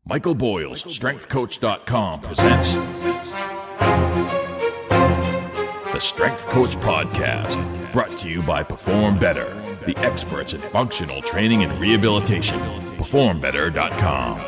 Michael Boyle's StrengthCoach.com presents the Strength Coach Podcast, brought to you by Perform Better, the experts in functional training and rehabilitation. PerformBetter.com.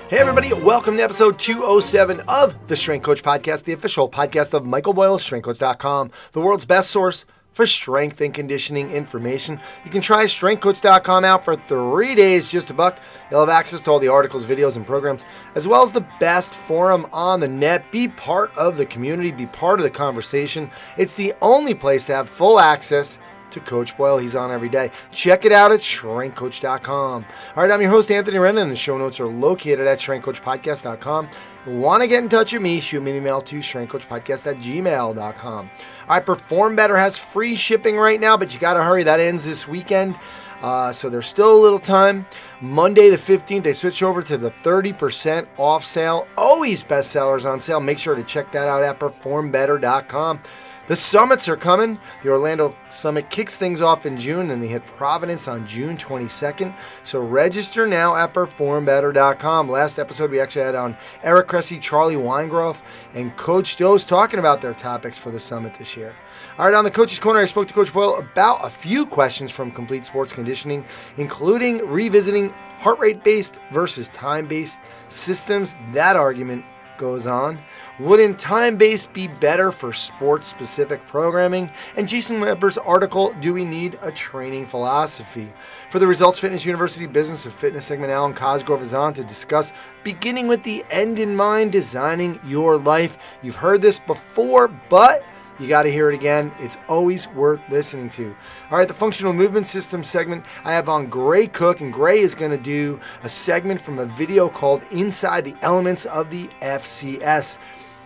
Hey everybody, welcome to episode 207 of the Strength Coach Podcast, the official podcast of Michael Boyle's StrengthCoach.com, the world's best source for strength and conditioning information. You can try StrengthCoach.com out for 3 days, just $1. You'll have access to all the articles, videos, and programs, as well as the best forum on the net. Be part of the community, be part of the conversation. It's the only place to have full access to Coach Boyle. He's on every day. Check it out at StrengthCoach.com. All right, I'm your host, Anthony Rennan, and the show notes are located at StrengthCoachPodcast.com. If you want to get in touch with me, shoot me an email to StrengthCoachPodcast@gmail.com. All right, Perform Better has free shipping right now, but you got to hurry. That ends this weekend. So there's still a little time. Monday the 15th, they switch over to the 30% off sale. Always bestsellers on sale. Make sure to check that out at PerformBetter.com. The summits are coming. The Orlando Summit kicks things off in June, and they hit Providence on June 22nd. So register now at PerformBetter.com. Last episode, we actually had on Eric Cressy, Charlie Weingroff, and Coach Dose talking about their topics for the summit this year. All right, on the Coach's Corner, I spoke to Coach Boyle about a few questions from Complete Sports Conditioning, including revisiting heart rate-based versus time-based systems. That argument goes on. Wouldn't time-based be better for sports-specific programming? And Jason Weber's article, Do We Need a Training Philosophy? For the Results Fitness University Business of Fitness segment, Alan Cosgrove is on to discuss beginning with the end in mind, designing your life. You've heard this before, but you got to hear it again. It's always worth listening to. All right, the Functional Movement System segment, I have on Gray Cook, and Gray is going to do a segment from a video called Inside the Elements of the FCS.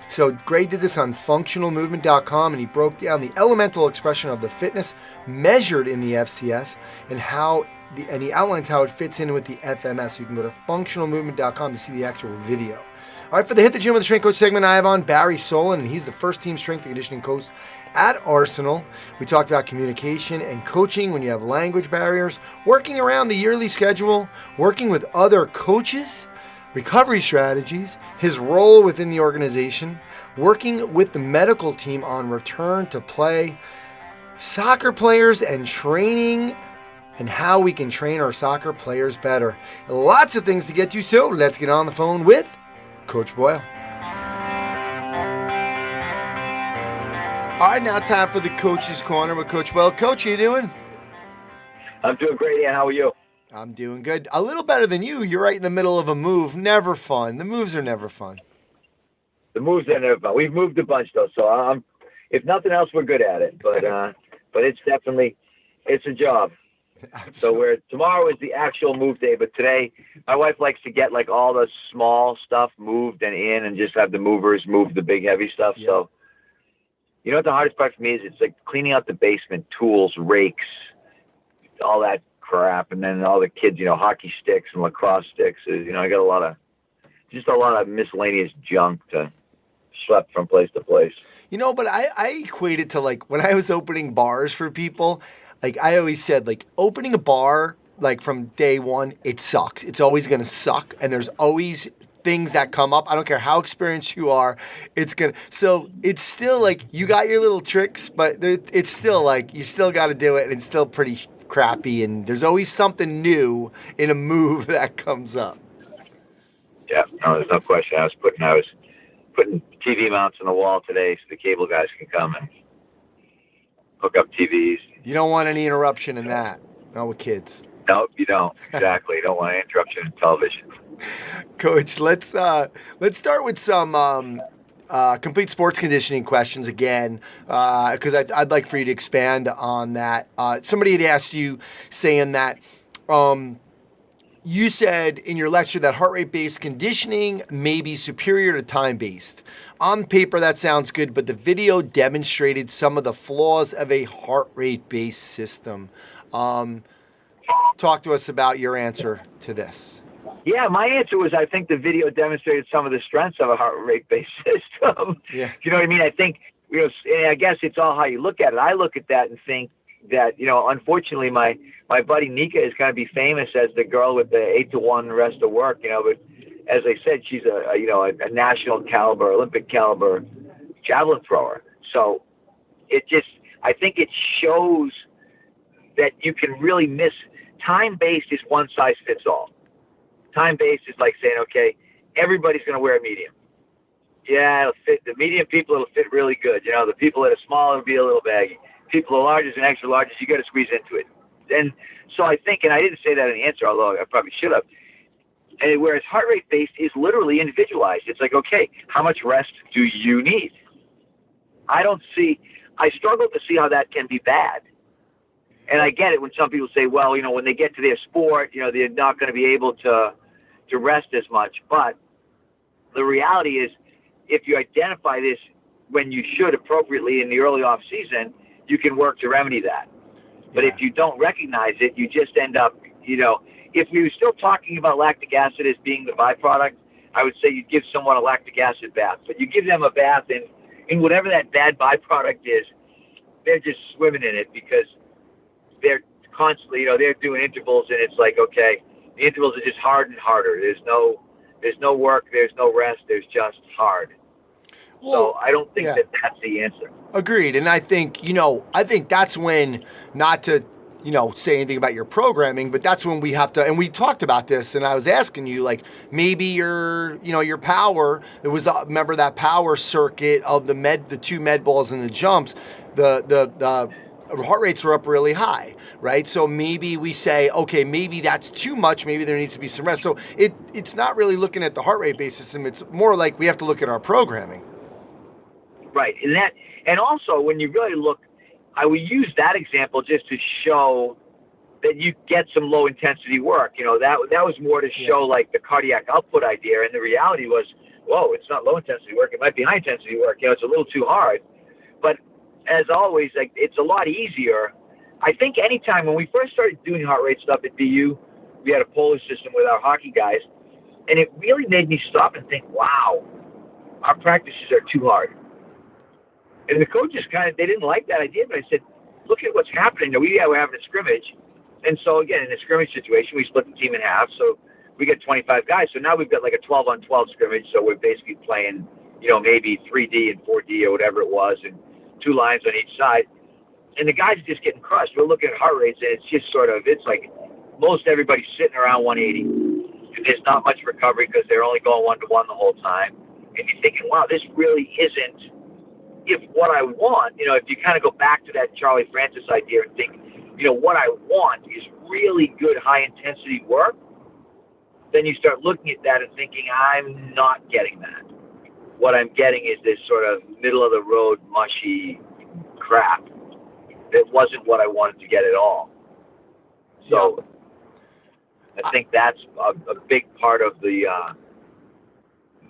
So Gray did this on functionalmovement.com, and he broke down the elemental expression of the fitness measured in the FCS and he outlines how it fits in with the FMS. So you can go to functionalmovement.com to see the actual video. All right, for the Hit the Gym with the Strength Coach segment, I have on Barry Solan, and he's the first team strength and conditioning coach at Arsenal. We talked about communication and coaching when you have language barriers, working around the yearly schedule, working with other coaches, recovery strategies, his role within the organization, working with the medical team on return to play, soccer players and training, and how we can train our soccer players better. Lots of things to get to, so let's get on the phone with Coach Boyle. All right, now it's time for the Coach's Corner with Coach Boyle. Coach, how you doing? I'm doing great, Ian. How are you? I'm doing good. A little better than you. You're right in the middle of a move. Never fun. The moves are never fun. The moves are never fun. We've moved a bunch, though, so if nothing else, we're good at it. But it's a job. Absolutely. So tomorrow is the actual move day, but today my wife likes to get like all the small stuff moved and in, and just have the movers move the big heavy stuff. Yeah. So you know what the hardest part for me is? It's like cleaning out the basement, tools, rakes, all that crap, and then all the kids, hockey sticks and lacrosse sticks. I got a lot of miscellaneous junk to schlep from place to place. But I equate it to like when I was opening bars for people. Like I always said, like opening a bar, like from day one, it sucks. It's always going to suck. And there's always things that come up. I don't care how experienced you are. So it's still like you got your little tricks, but it's still like you still got to do it. And it's still pretty crappy. And there's always something new in a move that comes up. Yeah, no, there's no question. I was putting TV mounts on the wall today so the cable guys can come and hook up TVs. You don't want any interruption in that. Not with kids. No, you don't. Exactly. You don't want any interruption in television. Coach, let's start with some complete sports conditioning questions again, because I'd like for you to expand on that. Somebody had asked you, saying that you said in your lecture that heart rate-based conditioning may be superior to time-based. On paper, that sounds good, but the video demonstrated some of the flaws of a heart rate-based system. Talk to us about your answer to this. Yeah, my answer was I think the video demonstrated some of the strengths of a heart rate-based system. Yeah. You know what I mean? I think, and I guess it's all how you look at it. I look at that and think that, unfortunately, my buddy Nika is going to be famous as the girl with the 8-to-1 rest of work, but as I said, she's a national caliber, Olympic caliber javelin thrower. So I think it shows that you can really miss. Time-based is one size fits all. Time-based is like saying, okay, everybody's going to wear a medium. Yeah, it'll fit. The medium people, it'll fit really good. The people that are small, it'll be a little baggy. People are largest and extra largest, you got to squeeze into it. And so I think, and I didn't say that in the answer, although I probably should have. And whereas heart rate based is literally individualized. It's like, okay, how much rest do you need? I struggle to see how that can be bad. And I get it when some people say, well, when they get to their sport, they're not going to be able to rest as much. But the reality is, if you identify this when you should appropriately in the early off season, you can work to remedy that. But if you don't recognize it, you just end up, if we were still talking about lactic acid as being the byproduct, I would say you'd give someone a lactic acid bath. But you give them a bath in whatever that bad byproduct is, they're just swimming in it because they're constantly, they're doing intervals, and it's like, okay, the intervals are just hard and harder. There's no work, there's no rest, there's just hard. Well, so I don't think that's the answer. Agreed. And I think, that's when, not to, say anything about your programming, but that's when we have to, and we talked about this, and I was asking you, like, maybe your power, it was, remember that power circuit of the two med balls and the jumps, the heart rates were up really high, right? So maybe we say, okay, maybe that's too much. Maybe there needs to be some rest. So it's not really looking at the heart rate based system. It's more like we have to look at our programming. Right. And also when you really look, I would use that example just to show that you get some low intensity work. That was more to show like the cardiac output idea. And the reality was, whoa, it's not low intensity work. It might be high intensity work. It's a little too hard. But as always, like, it's a lot easier. I think anytime when we first started doing heart rate stuff at BU, we had a polar system with our hockey guys, and it really made me stop and think, wow, our practices are too hard. And the coaches they didn't like that idea, but I said, look at what's happening. We're having a scrimmage. And so again, in a scrimmage situation, we split the team in half. So we get 25 guys. So now we've got like a 12-on-12 scrimmage. So we're basically playing, maybe 3D and 4D or whatever it was, and 2 lines on each side. And the guys are just getting crushed. We're looking at heart rates, and it's just it's like most everybody's sitting around 180. And there's not much recovery because they're only going 1-to-1 the whole time. And you're thinking, wow, this really isn't what I want. If you kind of go back to that Charlie Francis idea and think, what I want is really good high-intensity work, then you start looking at that and thinking, I'm not getting that. What I'm getting is this sort of middle-of-the-road, mushy crap that wasn't what I wanted to get at all. So I think that's a big part of the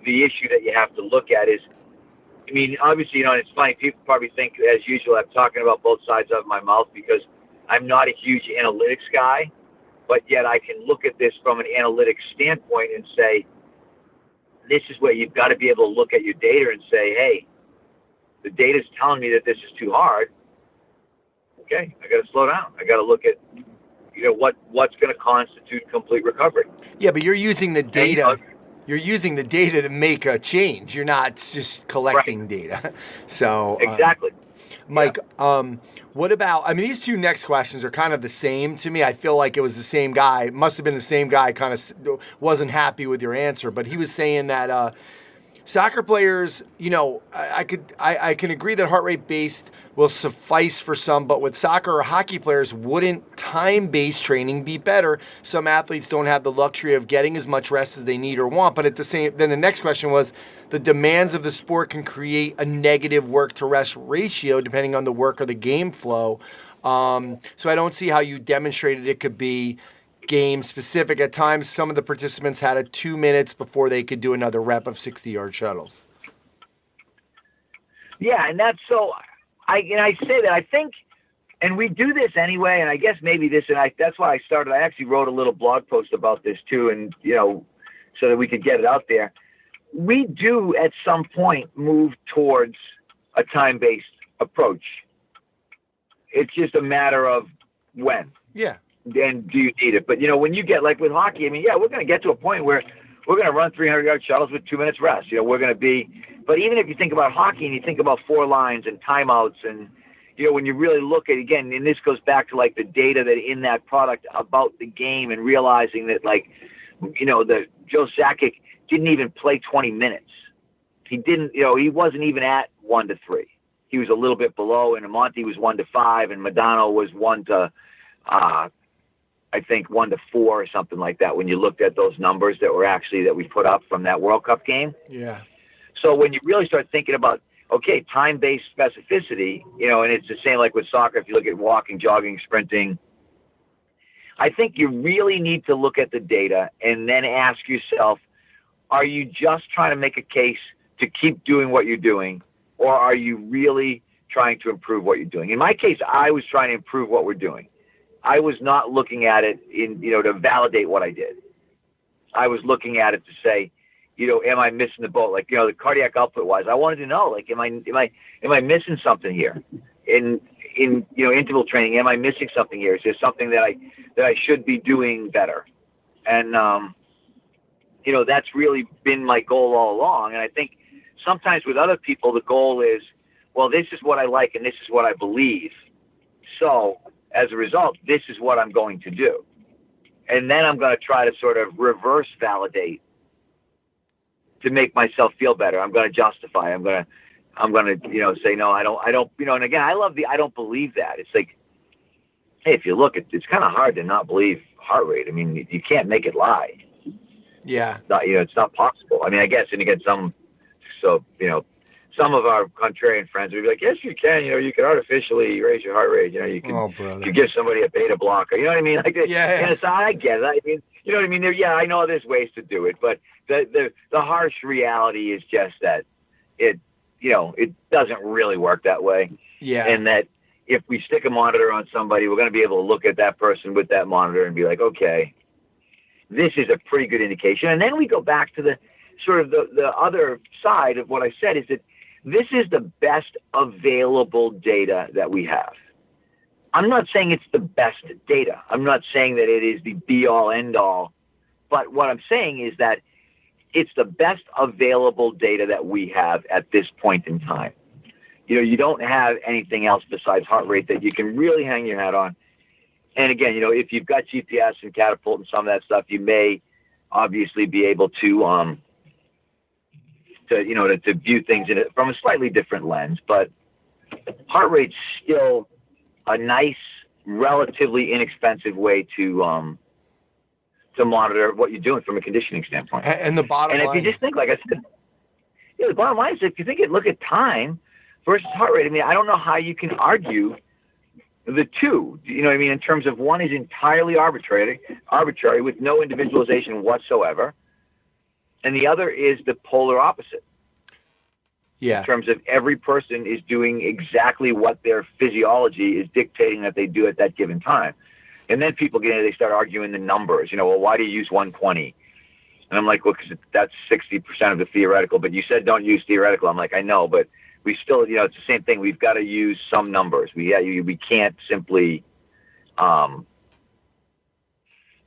issue that you have to look at is, I mean, obviously, and it's funny, people probably think, as usual, I'm talking about both sides of my mouth because I'm not a huge analytics guy, but yet I can look at this from an analytics standpoint and say, this is where you've got to be able to look at your data and say, hey, the data's telling me that this is too hard. Okay, I got to slow down. I got to look at, what's going to constitute complete recovery. Yeah, but you're using the data. You're using the data to make a change. You're not just collecting data. So exactly. Mike, what about, these two next questions are kind of the same to me. I feel like it was the same guy, must have been the same guy, kind of wasn't happy with your answer, but he was saying that soccer players, I can agree that heart rate based will suffice for some, but with soccer or hockey players, wouldn't time-based training be better? Some athletes don't have the luxury of getting as much rest as they need or want, but then the next question was, the demands of the sport can create a negative work to rest ratio depending on the work or the game flow. So I don't see how you demonstrated it could be game specific. At times, some of the participants had 2 minutes before they could do another rep of 60-yard shuttles. Yeah, and that's so. I say that I think, and we do this anyway. And I guess maybe that's why I started. I actually wrote a little blog post about this too, and so that we could get it out there. We do at some point move towards a time-based approach. It's just a matter of when. Yeah. And do you need it? But, when you get like with hockey, we're going to get to a point where we're going to run 300-yard shuttles with 2 minutes rest. We're going to be, but even if you think about hockey and you think about 4 lines and timeouts and, when you really look at, again, and this goes back to like the data that in that product about the game and realizing that the Joe Sakic didn't even play 20 minutes. He didn't, he wasn't even at 1 to 3. He was a little bit below, and Monty was 1 to 5, and Madonna was 1 to, I think 1 to 4 or something like that. When you looked at those numbers that we put up from that World Cup game. Yeah. So when you really start thinking about, okay, time-based specificity, and it's the same like with soccer. If you look at walking, jogging, sprinting, I think you really need to look at the data and then ask yourself, are you just trying to make a case to keep doing what you're doing, or are you really trying to improve what you're doing? In my case, I was trying to improve what we're doing. I was not looking at it to validate what I did. I was looking at it to say, am I missing the boat? Like, the cardiac output wise, I wanted to know, like, am I missing something here in interval training? Am I missing something here? Is there something that I should be doing better? And, that's really been my goal all along. And I think sometimes with other people, the goal is, well, this is what I like and this is what I believe. So as a result, this is what I'm going to do. And then I'm going to try to sort of reverse validate to make myself feel better. I'm going to justify. I'm going to, say, no, I don't, and again, I love I don't believe that. It's like, hey, if you look, it's kind of hard to not believe heart rate. I mean, you can't make it lie. Yeah. It's not possible. I mean, I guess, and again, some of our contrarian friends would be like, yes, you can, you can artificially raise your heart rate. You can give somebody a beta blocker. You know what I mean? Like, yeah. And I get it. I mean, you know what I mean? I know there's ways to do it, but the harsh reality is just that it doesn't really work that way. Yeah. And that if we stick a monitor on somebody, we're going to be able to look at that person with that monitor and be like, okay, this is a pretty good indication. And then we go back to the sort of the other side of what I said is that this is the best available data that we have. I'm not saying it's the best data. I'm not saying that it is the be-all, end-all. But what I'm saying is that it's the best available data that we have at this point in time. You don't have anything else besides heart rate that you can really hang your hat on. And again, if you've got GPS and Catapult and some of that stuff, you may obviously be able to view things from a slightly different lens. But heart rate's still a nice, relatively inexpensive way to monitor what you're doing from a conditioning standpoint. And the bottom line. And if you just think, like I said, the bottom line is if you look at time versus heart rate, I mean, I don't know how you can argue the two. You know what I mean? In terms of one is entirely arbitrary with no individualization whatsoever, and the other is the polar opposite. Yeah. In terms of every person is doing exactly what their physiology is dictating that they do at that given time. And then people they start arguing the numbers. Well, why do you use 120? And I'm like, well, because that's 60% of the theoretical. But you said don't use theoretical. I'm like, I know, but we still, it's the same thing. We've got to use some numbers. We can't simply,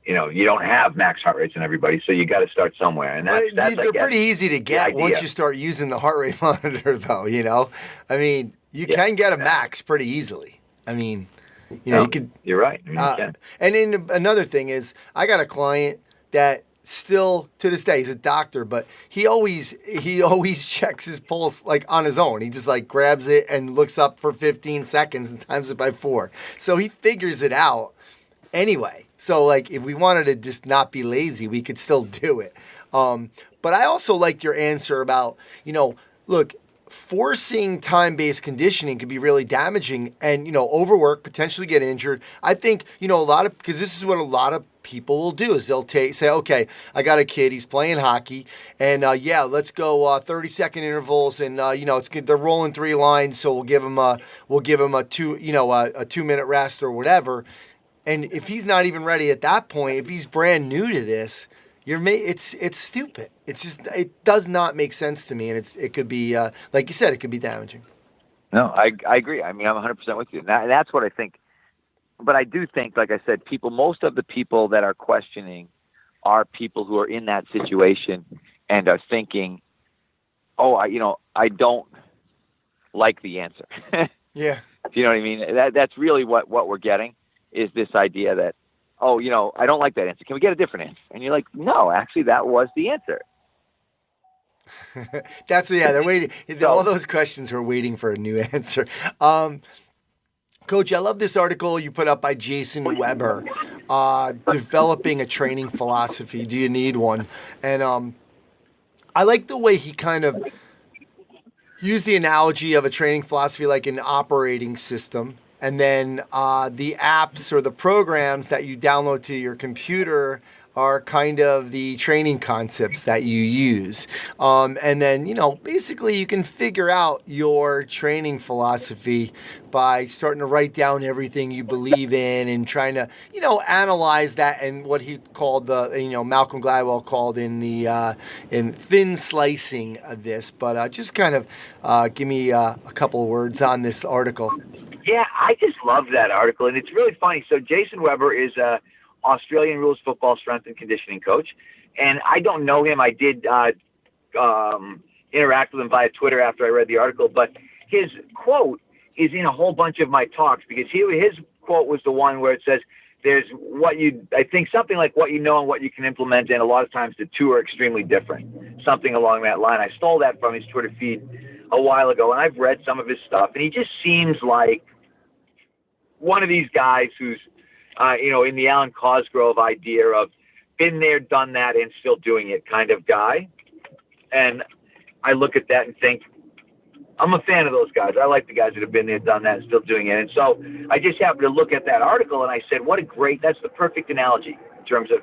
you don't have max heart rates in everybody, so you got to start somewhere. And that's they're pretty easy to get once you start using the heart rate monitor, though. I mean, you can get a max pretty easily. I mean, you could. You're right. I mean, you can. And then another thing is, I got a client that still to this day, he's a doctor, but he always checks his pulse like on his own. He just like grabs it and looks up for 15 seconds and times it by 4. So he figures it out anyway. So like if we wanted to just not be lazy, we could still do it. But I also like your answer about, look, forcing time-based conditioning could be really damaging and, overwork, potentially get injured. I think, because this is what a lot of people will do is they'll say, okay, I got a kid, he's playing hockey, and let's go 30-second intervals, and it's good. They're rolling 3 lines, so we'll give him a 2-minute rest or whatever. And if he's not even ready at that point, if he's brand new to this, it's stupid. It's just, it does not make sense to me, and it could be like you said, it could be damaging. No, I agree. I mean, I'm 100% with you. And that's what I think. But I do think, like I said, most of the people that are questioning are people who are in that situation and are thinking, oh, I don't like the answer. Yeah. Do you know what I mean? That's really what we're getting, is this idea that, oh, I don't like that answer. Can we get a different answer? And you're like, no, actually, that was the answer. They're waiting. So, all those questions are waiting for a new answer. Coach, I love this article you put up by Jason Weber, developing a training philosophy. Do you need one? And I like the way he kind of used the analogy of a training philosophy like an operating system, and then the apps or the programs that you download to your computer are kind of the training concepts that you use. And then, basically you can figure out your training philosophy by starting to write down everything you believe in and trying to, analyze that, and what he called Malcolm Gladwell called in thin slicing of this. But just kind of give me a couple of words on this article. Yeah, I just love that article. And it's really funny. So Jason Weber is a Australian rules football strength and conditioning coach. And I don't know him. I did interact with him via Twitter after I read the article. But his quote is in a whole bunch of my talks, because his quote was the one where it says, there's I think something like what you know and what you can implement. And a lot of times the two are extremely different, something along that line. I stole that from his Twitter feed a while ago, and I've read some of his stuff. And he just seems like one of these guys who's, in the Alan Cosgrove idea of been there, done that, and still doing it kind of guy. And I look at that and think, I'm a fan of those guys. I like the guys that have been there, done that, and still doing it. And so I just happened to look at that article, and I said, that's the perfect analogy in terms of,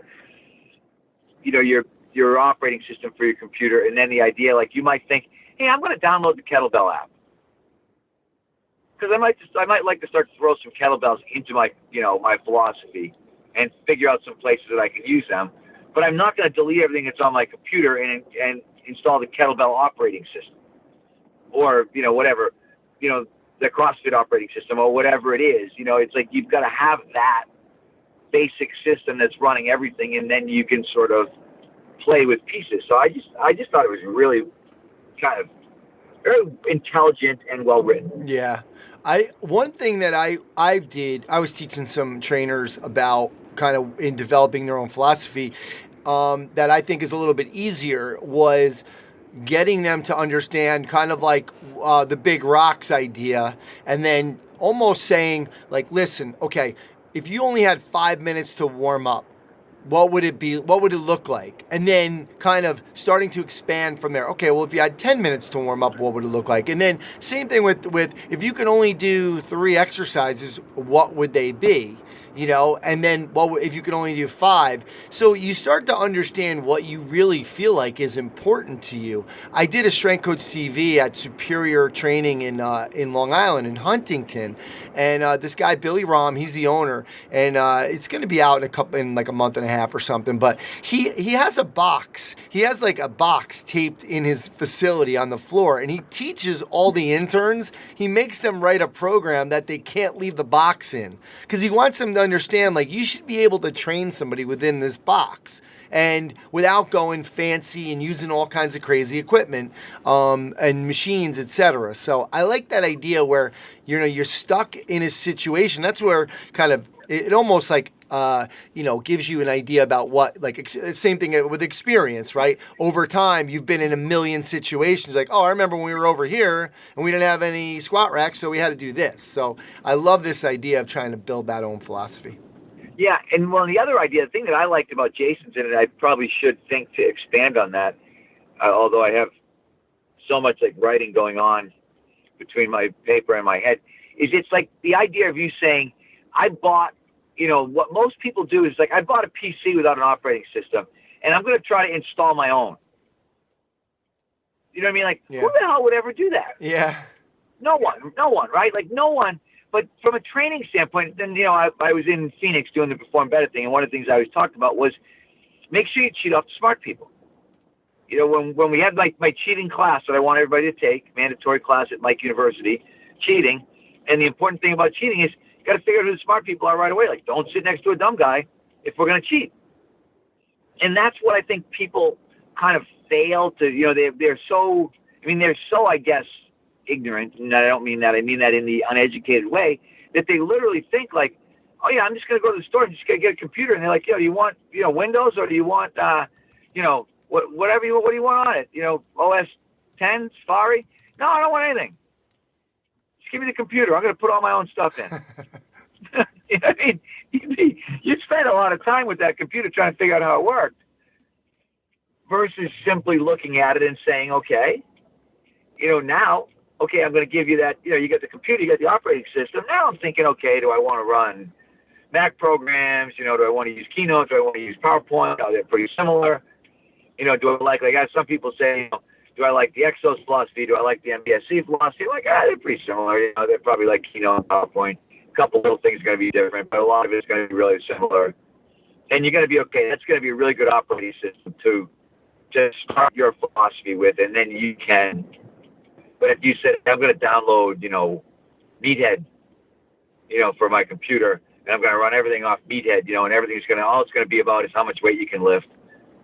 your operating system for your computer. And then the idea, like, you might think, hey, I'm going to download the kettlebell app, because I might like to start to throw some kettlebells into my, my philosophy and figure out some places that I can use them. But I'm not going to delete everything that's on my computer and install the kettlebell operating system, or, whatever, the CrossFit operating system, or whatever it is. It's like you've got to have that basic system that's running everything, and then you can sort of play with pieces. So I just thought it was really kind of very intelligent and well written. Yeah. One thing that I was teaching some trainers about kind of in developing their own philosophy, that I think is a little bit easier, was getting them to understand kind of like the big rocks idea, and then almost saying like, listen, okay, if you only had 5 minutes to warm up, what would it be? What would it look like? And then kind of starting to expand from there. Okay, well, if you had 10 minutes to warm up, what would it look like? And then same thing with if you can only do 3 exercises, what would they be? And then if you can only do 5? So you start to understand what you really feel like is important to you. I did a Strength Coach TV at Superior Training in Long Island, in Huntington, and this guy Billy Rahm, he's the owner, and it's going to be out in like a month and a half or something. But he has a box. He has like a box taped in his facility on the floor, and he teaches all the interns. He makes them write a program that they can't leave the box in, because he wants them to understand, like, you should be able to train somebody within this box and without going fancy and using all kinds of crazy equipment and machines, etc. So I like that idea where you're stuck in a situation. That's where kind of it almost like gives you an idea about what, like, same thing with experience, right? Over time, you've been in a million situations. Like, oh, I remember when we were over here and we didn't have any squat racks, so we had to do this. So I love this idea of trying to build that own philosophy. Yeah, and the other idea, the thing that I liked about Jason's, and I probably should think to expand on that, although I have so much like writing going on between my paper and my head, is it's like the idea of you saying, I bought, what most people do is like, I bought a PC without an operating system, and I'm going to try to install my own. You know what I mean? Like, Who the hell would ever do that? Yeah. No one, right? Like, no one. But from a training standpoint, then, I was in Phoenix doing the Perform Better thing, and one of the things I always talked about was make sure you cheat off the smart people. When we had like my cheating class that I want everybody to take, mandatory class at Mike University, cheating, and the important thing about cheating is you got to figure out who the smart people are right away. Like, don't sit next to a dumb guy if we're going to cheat. And that's what I think people kind of fail to, you know, they're so, I guess, ignorant. And I don't mean that. I mean that in the uneducated way, that they literally think like, oh yeah, I'm just going to go to the store and just going to get a computer. And they're like, yo, do you want, Windows, or do you want, whatever what do you want on it? OS 10, Safari? No, I don't want anything. Just give me the computer. I'm going to put all my own stuff in. You know what I mean? You'd spend a lot of time with that computer trying to figure out how it worked, versus simply looking at it and saying, okay, now, okay, I'm going to give you that, you got the computer, you got the operating system. Now I'm thinking, okay, do I want to run Mac programs? Do I want to use Keynote? Do I want to use PowerPoint? Oh, they're pretty similar. Do I like some people say, do I like the Exos philosophy? Do I like the MBSC philosophy? Like, they're pretty similar. They're probably like Keynote and PowerPoint. A couple little things are going to be different, but a lot of it's going to be really similar. And you're going to be okay. That's going to be a really good operating system to start your philosophy with, and then you can. But if you said, I'm going to download, Meathead, for my computer, and I'm going to run everything off Meathead, and everything's all it's going to be about is how much weight you can lift.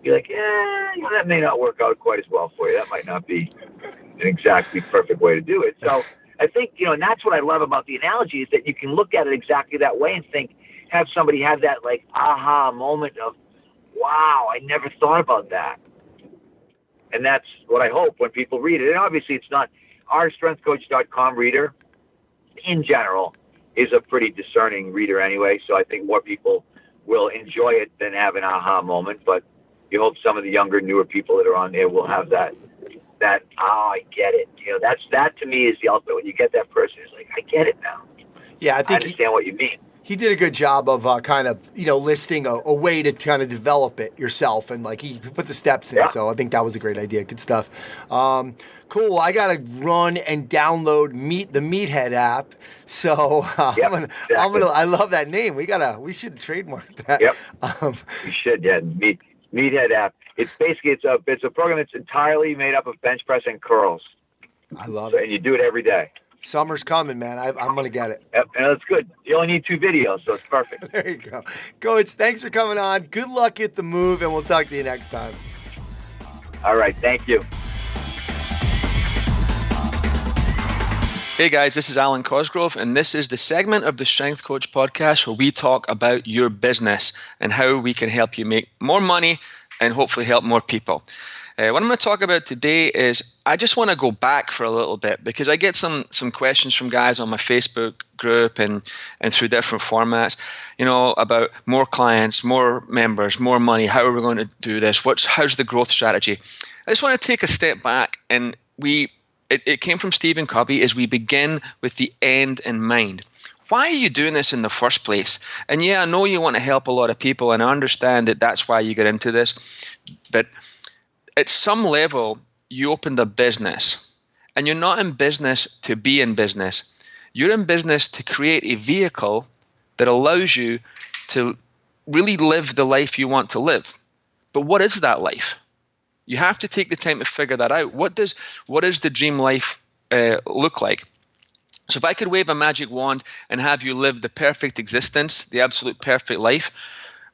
You're like, that may not work out quite as well for you. That might not be an exactly perfect way to do it. So I think, and that's what I love about the analogy, is that you can look at it exactly that way and have somebody have that like aha moment of, wow, I never thought about that. And that's what I hope when people read it. And obviously it's not, our strengthcoach.com reader in general is a pretty discerning reader anyway. So I think more people will enjoy it than have an aha moment. But you hope some of the younger, newer people that are on there will have that, I get it. That to me is the ultimate. When you get that person who's like, I get it now. Yeah, I think I understand what you mean. He did a good job of listing a way to kind of develop it yourself, and he put the steps in. Yeah. So I think that was a great idea. Good stuff. Cool. I gotta run and download the Meathead app. So Exactly. I love that name. We should trademark that. Yep. You should. Yeah. Meathead app. It's basically it's a program that's entirely made up of bench press and curls. I love it. And you do it every day. Summer's coming, man. I'm going to get it. Yep, and that's good. You only need 2 videos, so it's perfect. There you go. Coach, thanks for coming on. Good luck at the move, and we'll talk to you next time. All right. Thank you. Hey guys, this is Alan Cosgrove, and this is the segment of the Strength Coach podcast where we talk about your business and how we can help you make more money and hopefully help more people. What I'm going to talk about today is I just want to go back for a little bit, because I get some questions from guys on my Facebook group and through different formats, about more clients, more members, more money. How are we going to do this? How's the growth strategy? I just want to take a step back, and it came from Stephen Covey, is we begin with the end in mind. Why are you doing this in the first place? And yeah, I know you want to help a lot of people, and I understand that that's why you get into this, but at some level, you opened a business, and you're not in business to be in business. You're in business to create a vehicle that allows you to really live the life you want to live. But what is that life? You have to take the time to figure that out. What does the dream life look like? So if I could wave a magic wand and have you live the perfect existence, the absolute perfect life,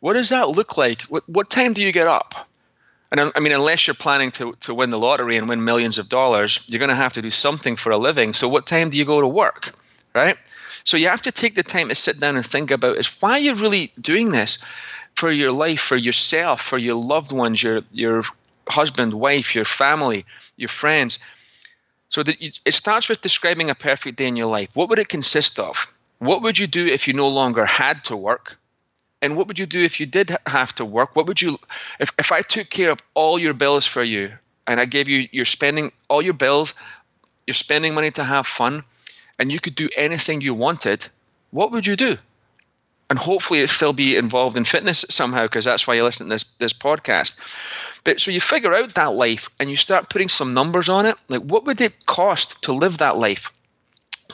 what does that look like? What time do you get up? And I mean, unless you're planning to win the lottery and win millions of dollars, you're going to have to do something for a living. So what time do you go to work, right? So you have to take the time to sit down and think about is why you're really doing this for your life, for yourself, for your loved ones, your husband, wife, your family, your friends. So that it starts with describing a perfect day in your life. What would it consist of? What would you do if you no longer had to work? And what would you do if you did have to work? What would you, if I took care of all your bills for you, and I gave you, you're spending all your bills, you're spending money to have fun, and you could do anything you wanted, what would you do? And hopefully it'd still be involved in fitness somehow, because that's why you listen to this podcast. But so you figure out that life and you start putting some numbers on it. Like, what would it cost to live that life?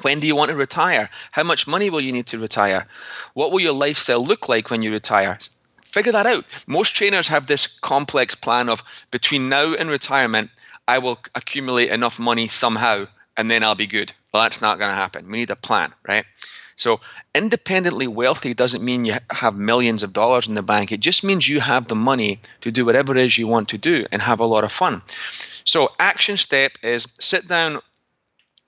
When do you want to retire? How much money will you need to retire? What will your lifestyle look like when you retire? Figure that out. Most trainers have this complex plan of between now and retirement, I will accumulate enough money somehow and then I'll be good. Well, that's not going to happen. We need a plan, right? So independently wealthy doesn't mean you have millions of dollars in the bank. It just means you have the money to do whatever it is you want to do and have a lot of fun. So action step is sit down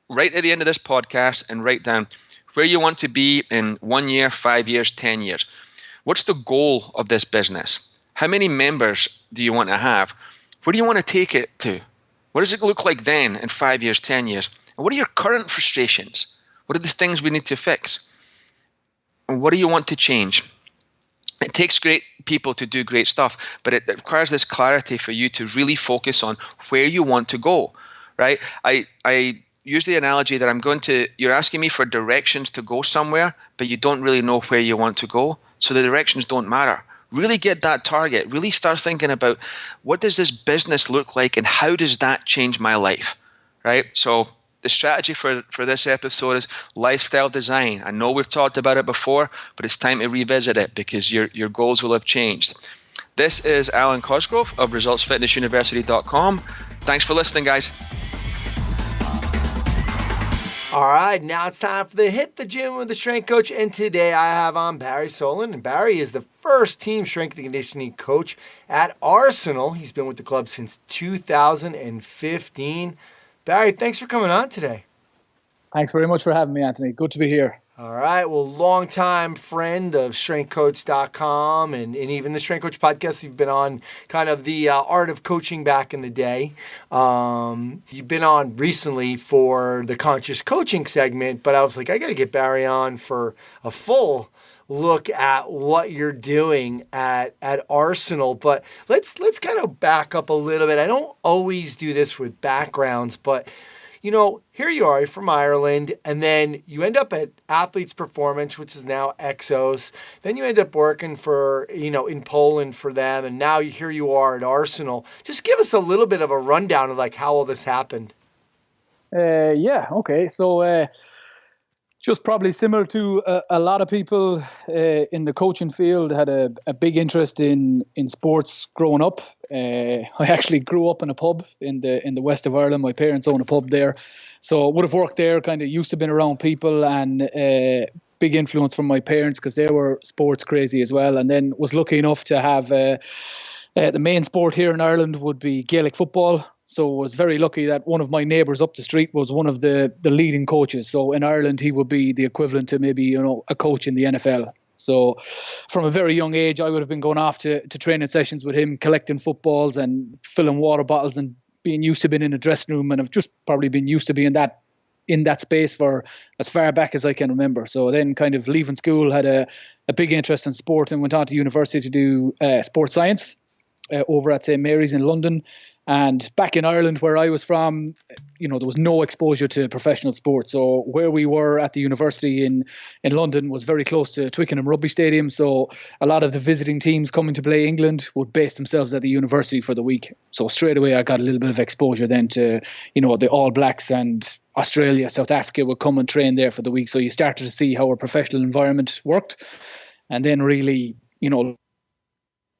right at the end of this podcast and write down where you want to be in 1 year, 5 years, 10 years. What's the goal of this business? How many members do you want to have? Where do you want to take it to? What does it look like then in 5 years, 10 years? And what are your current frustrations? What are the things we need to fix? And what do you want to change? It takes great people to do great stuff, but it requires this clarity for you to really focus on where you want to go, right? I use the analogy that you're asking me for directions to go somewhere, but you don't really know where you want to go. So the directions don't matter. Really get that target. Really start thinking about what does this business look like and how does that change my life, right? So the strategy for this episode is lifestyle design. I know we've talked about it before, but it's time to revisit it because your goals will have changed. This is Alan Cosgrove of ResultsFitnessUniversity.com. Thanks for listening, guys. All right, now it's time for the Hit the Gym with the Strength Coach, and today I have on Barry Solan, and Barry is the first team strength and conditioning coach at Arsenal. He's been with the club since 2015. Barry, thanks for coming on today. Thanks very much for having me, Anthony. Good to be here. All right, well, longtime friend of StrengthCoach.com and even the Strength Coach podcast. You've been on kind of the art of coaching back in the day. You've been on recently for the Conscious Coaching segment, but I was like, I got to get Barry on for a full look at what you're doing at Arsenal. But let's kind of back up a little bit. I don't always do this with backgrounds, but you know, here you are, you're from Ireland, and then you end up at Athletes Performance, which is now Exos. Then you end up working for, in Poland for them, and now here you are at Arsenal. Just give us a little bit of a rundown of like how all this happened. Yeah, okay. So just probably similar to a lot of people in the coaching field, had a big interest in sports growing up. I actually grew up in a pub in the west of Ireland. My parents own a pub there, so I would have worked there. Kind of used to been around people, and big influence from my parents because they were sports crazy as well. And then was lucky enough to have the main sport here in Ireland would be Gaelic football. So I was very lucky that one of my neighbours up the street was one of the leading coaches. So in Ireland, he would be the equivalent to maybe a coach in the NFL. So from a very young age, I would have been going off to training sessions with him, collecting footballs and filling water bottles and being used to being in a dressing room. And I've just probably been used to being in that space for as far back as I can remember. So then kind of leaving school, had a big interest in sport and went on to university to do sports science over at St. Mary's in London. And back in Ireland, where I was from, there was no exposure to professional sport. So where we were at the university in London was very close to Twickenham Rugby Stadium. So a lot of the visiting teams coming to play England would base themselves at the university for the week. So straight away, I got a little bit of exposure then to, the All Blacks, and Australia, South Africa would come and train there for the week. So you started to see how a professional environment worked. And then really,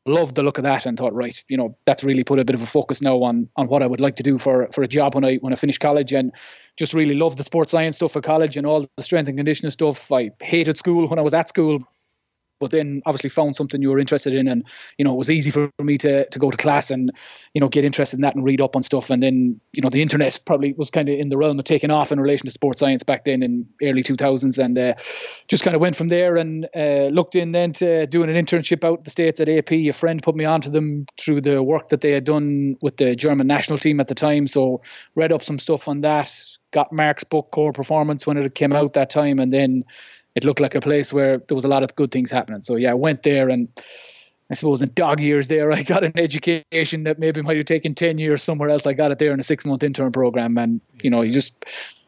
loved the look of that and thought, right, that's really put a bit of a focus now on what I would like to do for a job when I finish college, and just really loved the sports science stuff at college and all the strength and conditioning stuff. I hated school when I was at school, but then obviously found something you were interested in, and it was easy for me to go to class and get interested in that and read up on stuff. And then the internet probably was kind of in the realm of taking off in relation to sports science back then in early 2000s, and just kind of went from there and looked in then to doing an internship out in the States at AP. A friend put me onto them through the work that they had done with the German national team at the time, so read up some stuff on that, got Mark's book Core Performance when it came out that time, and then it looked like a place where there was a lot of good things happening. So yeah, I went there, and I suppose in dog years there, I got an education that maybe might have taken 10 years somewhere else. I got it there in a 6-month intern program. And,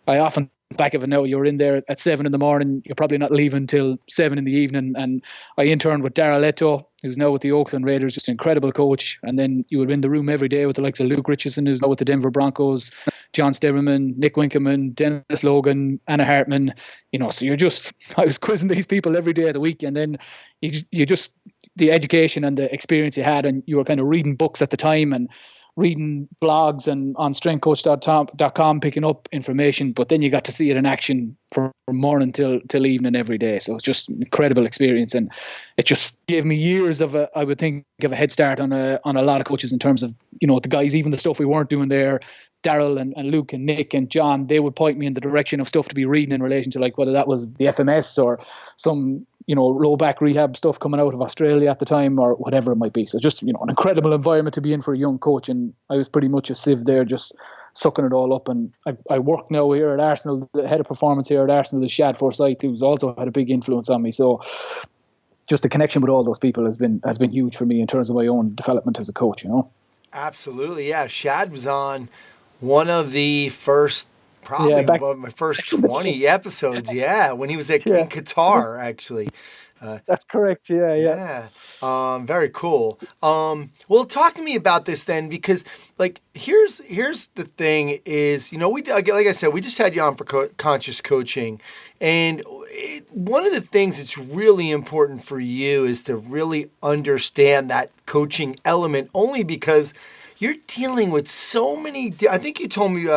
I often back of it now, you're in there at 7 a.m, you're probably not leaving till 7 p.m. And I interned with Darrell Leto, who's now with the Oakland Raiders, just an incredible coach. And then you would be in the room every day with the likes of Luke Richardson, who's now with the Denver Broncos, John Steverman, Nick Winkelman, Dennis Logan, Anna Hartman. So I was quizzing these people every day of the week. And then you just, the education and the experience you had, and you were kind of reading books at the time and reading blogs and on strengthcoach.com picking up information, but then you got to see it in action from morning till evening every day. So it's just an incredible experience, and it just gave me years of I would think of a head start on a lot of coaches in terms of, you know, the guys, even the stuff we weren't doing there. Daryl and Luke and Nick and John, they would point me in the direction of stuff to be reading in relation to, like, whether that was the FMS or some, you know, low back rehab stuff coming out of Australia at the time or whatever it might be. So just, you know, an incredible environment to be in for a young coach. And I was pretty much a sieve there, just sucking it all up. And I work now here at Arsenal, the head of performance here at Arsenal is Shad Forsyth, who's also had a big influence on me. So just the connection with all those people has been huge for me in terms of my own development as a coach, you know. Absolutely, yeah. Shad was on one of the first, probably my first 20 episodes, when he was in Qatar, actually. That's correct, yeah. Very cool. Well, talk to me about this then, because, like, here's the thing is, you know, like I said, we just had you on for conscious coaching, and one of the things that's really important for you is to really understand that coaching element, only because you're dealing with so many. I think you told me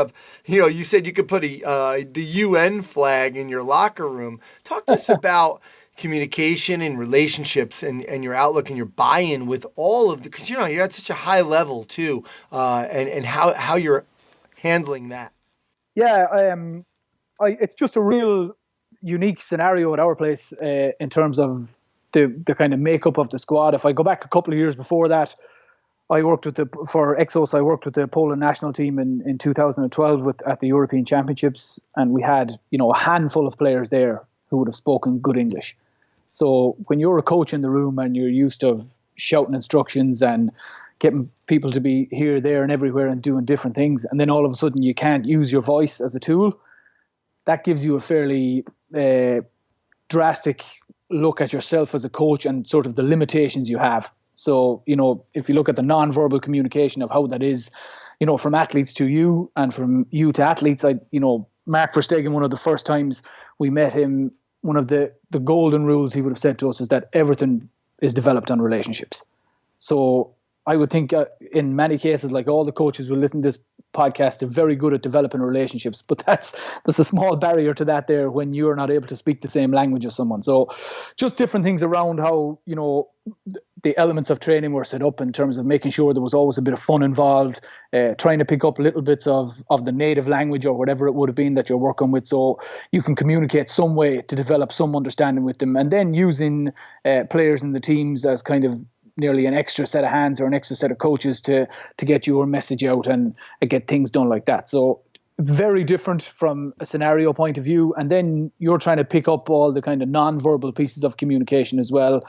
you said you could put the UN flag in your locker room. Talk to us about communication and relationships and your outlook and your buy-in with all of the, because, you know, you're at such a high level too, and how you're handling that. Yeah, it's just a real unique scenario at our place in terms of the kind of makeup of the squad. If I go back a couple of years before that, I worked for Exos. I worked with the Poland national team in 2012 at the European Championships, and we had, you know, a handful of players there who would have spoken good English. So when you're a coach in the room and you're used to shouting instructions and getting people to be here, there, and everywhere and doing different things, and then all of a sudden you can't use your voice as a tool, that gives you a fairly drastic look at yourself as a coach and sort of the limitations you have. So, you know, if you look at the non-verbal communication of how that is, you know, from athletes to you and from you to athletes, Mark Verstegen, one of the first times we met him, one of the golden rules he would have said to us is that everything is developed on relationships. So I would think in many cases, like all the coaches who listen to this podcast, are very good at developing relationships, but that's a small barrier to that there when you're not able to speak the same language as someone. So just different things around how, you know, the elements of training were set up in terms of making sure there was always a bit of fun involved, trying to pick up little bits of the native language or whatever it would have been that you're working with, so you can communicate some way to develop some understanding with them, and then using players in the teams as kind of nearly an extra set of hands or an extra set of coaches to get your message out and get things done like that. So very different from a scenario point of view. And then you're trying to pick up all the kind of non-verbal pieces of communication as well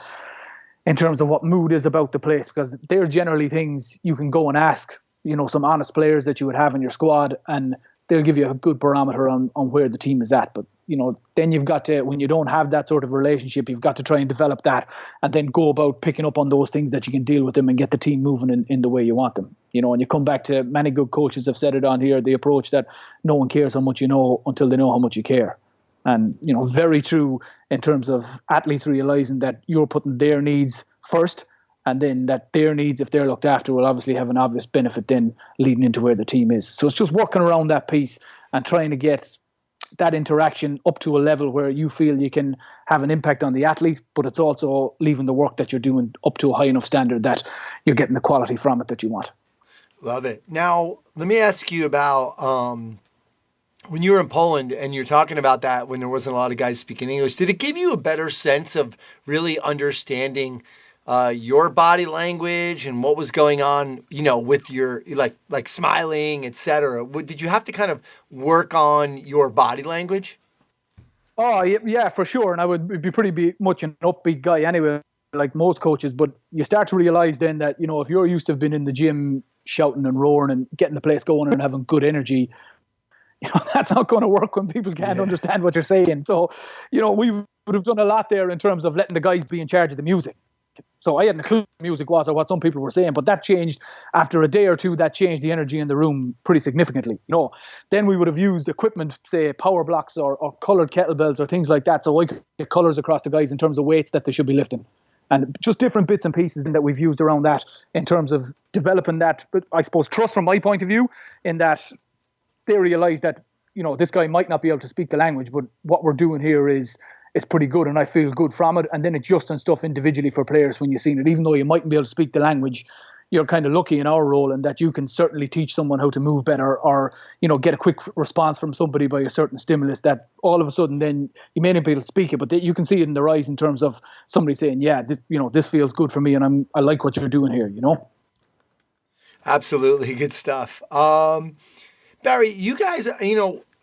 in terms of what mood is about the place, because they're generally things you can go and ask, you know, some honest players that you would have in your squad, and they'll give you a good barometer on where the team is at. But, you know, then you've got to, when you don't have that sort of relationship, you've got to try and develop that and then go about picking up on those things that you can deal with them and get the team moving in the way you want them. You know, and you come back to, many good coaches have said it on here, the approach that no one cares how much you know until they know how much you care. And, you know, very true in terms of athletes realizing that you're putting their needs first, and then that their needs, if they're looked after, will obviously have an obvious benefit then leading into where the team is. So it's just working around that piece and trying to get that interaction up to a level where you feel you can have an impact on the athlete, but it's also leaving the work that you're doing up to a high enough standard that you're getting the quality from it that you want. Love it. Now, let me ask you about when you were in Poland and you're talking about that when there wasn't a lot of guys speaking English, did it give you a better sense of really understanding your body language and what was going on, you know, with your like smiling, etc.? Did you have to kind of work on your body language? Oh, yeah, for sure. And I would be pretty much an upbeat guy anyway, like most coaches. But you start to realize then that, you know, if you're used to have been in the gym shouting and roaring and getting the place going and having good energy, you know, that's not going to work when people can't understand what you're saying. So, you know, we would have done a lot there in terms of letting the guys be in charge of the music. So I hadn't a clue what music was or what some people were saying, but that changed after a day or two. That changed the energy in the room pretty significantly. You know, then we would have used equipment, say power blocks or colored kettlebells or things like that. So I could get colors across the guys in terms of weights that they should be lifting. and just different bits and pieces that we've used around that in terms of developing that, but I suppose trust from my point of view, in that they realize that, this guy might not be able to speak the language, but what we're doing here is pretty good, and I feel good from it. And then adjusting stuff individually for players when you've seen it, even though you mightn't be able to speak the language, you're kind of lucky in our role in that you can certainly teach someone how to move better, or, get a quick response from somebody by a certain stimulus that all of a sudden then you may not be able to speak it, but you can see it in their eyes in terms of somebody saying, yeah, this feels good for me, and I like what you're doing here, Absolutely. Good stuff. Barry, you guys,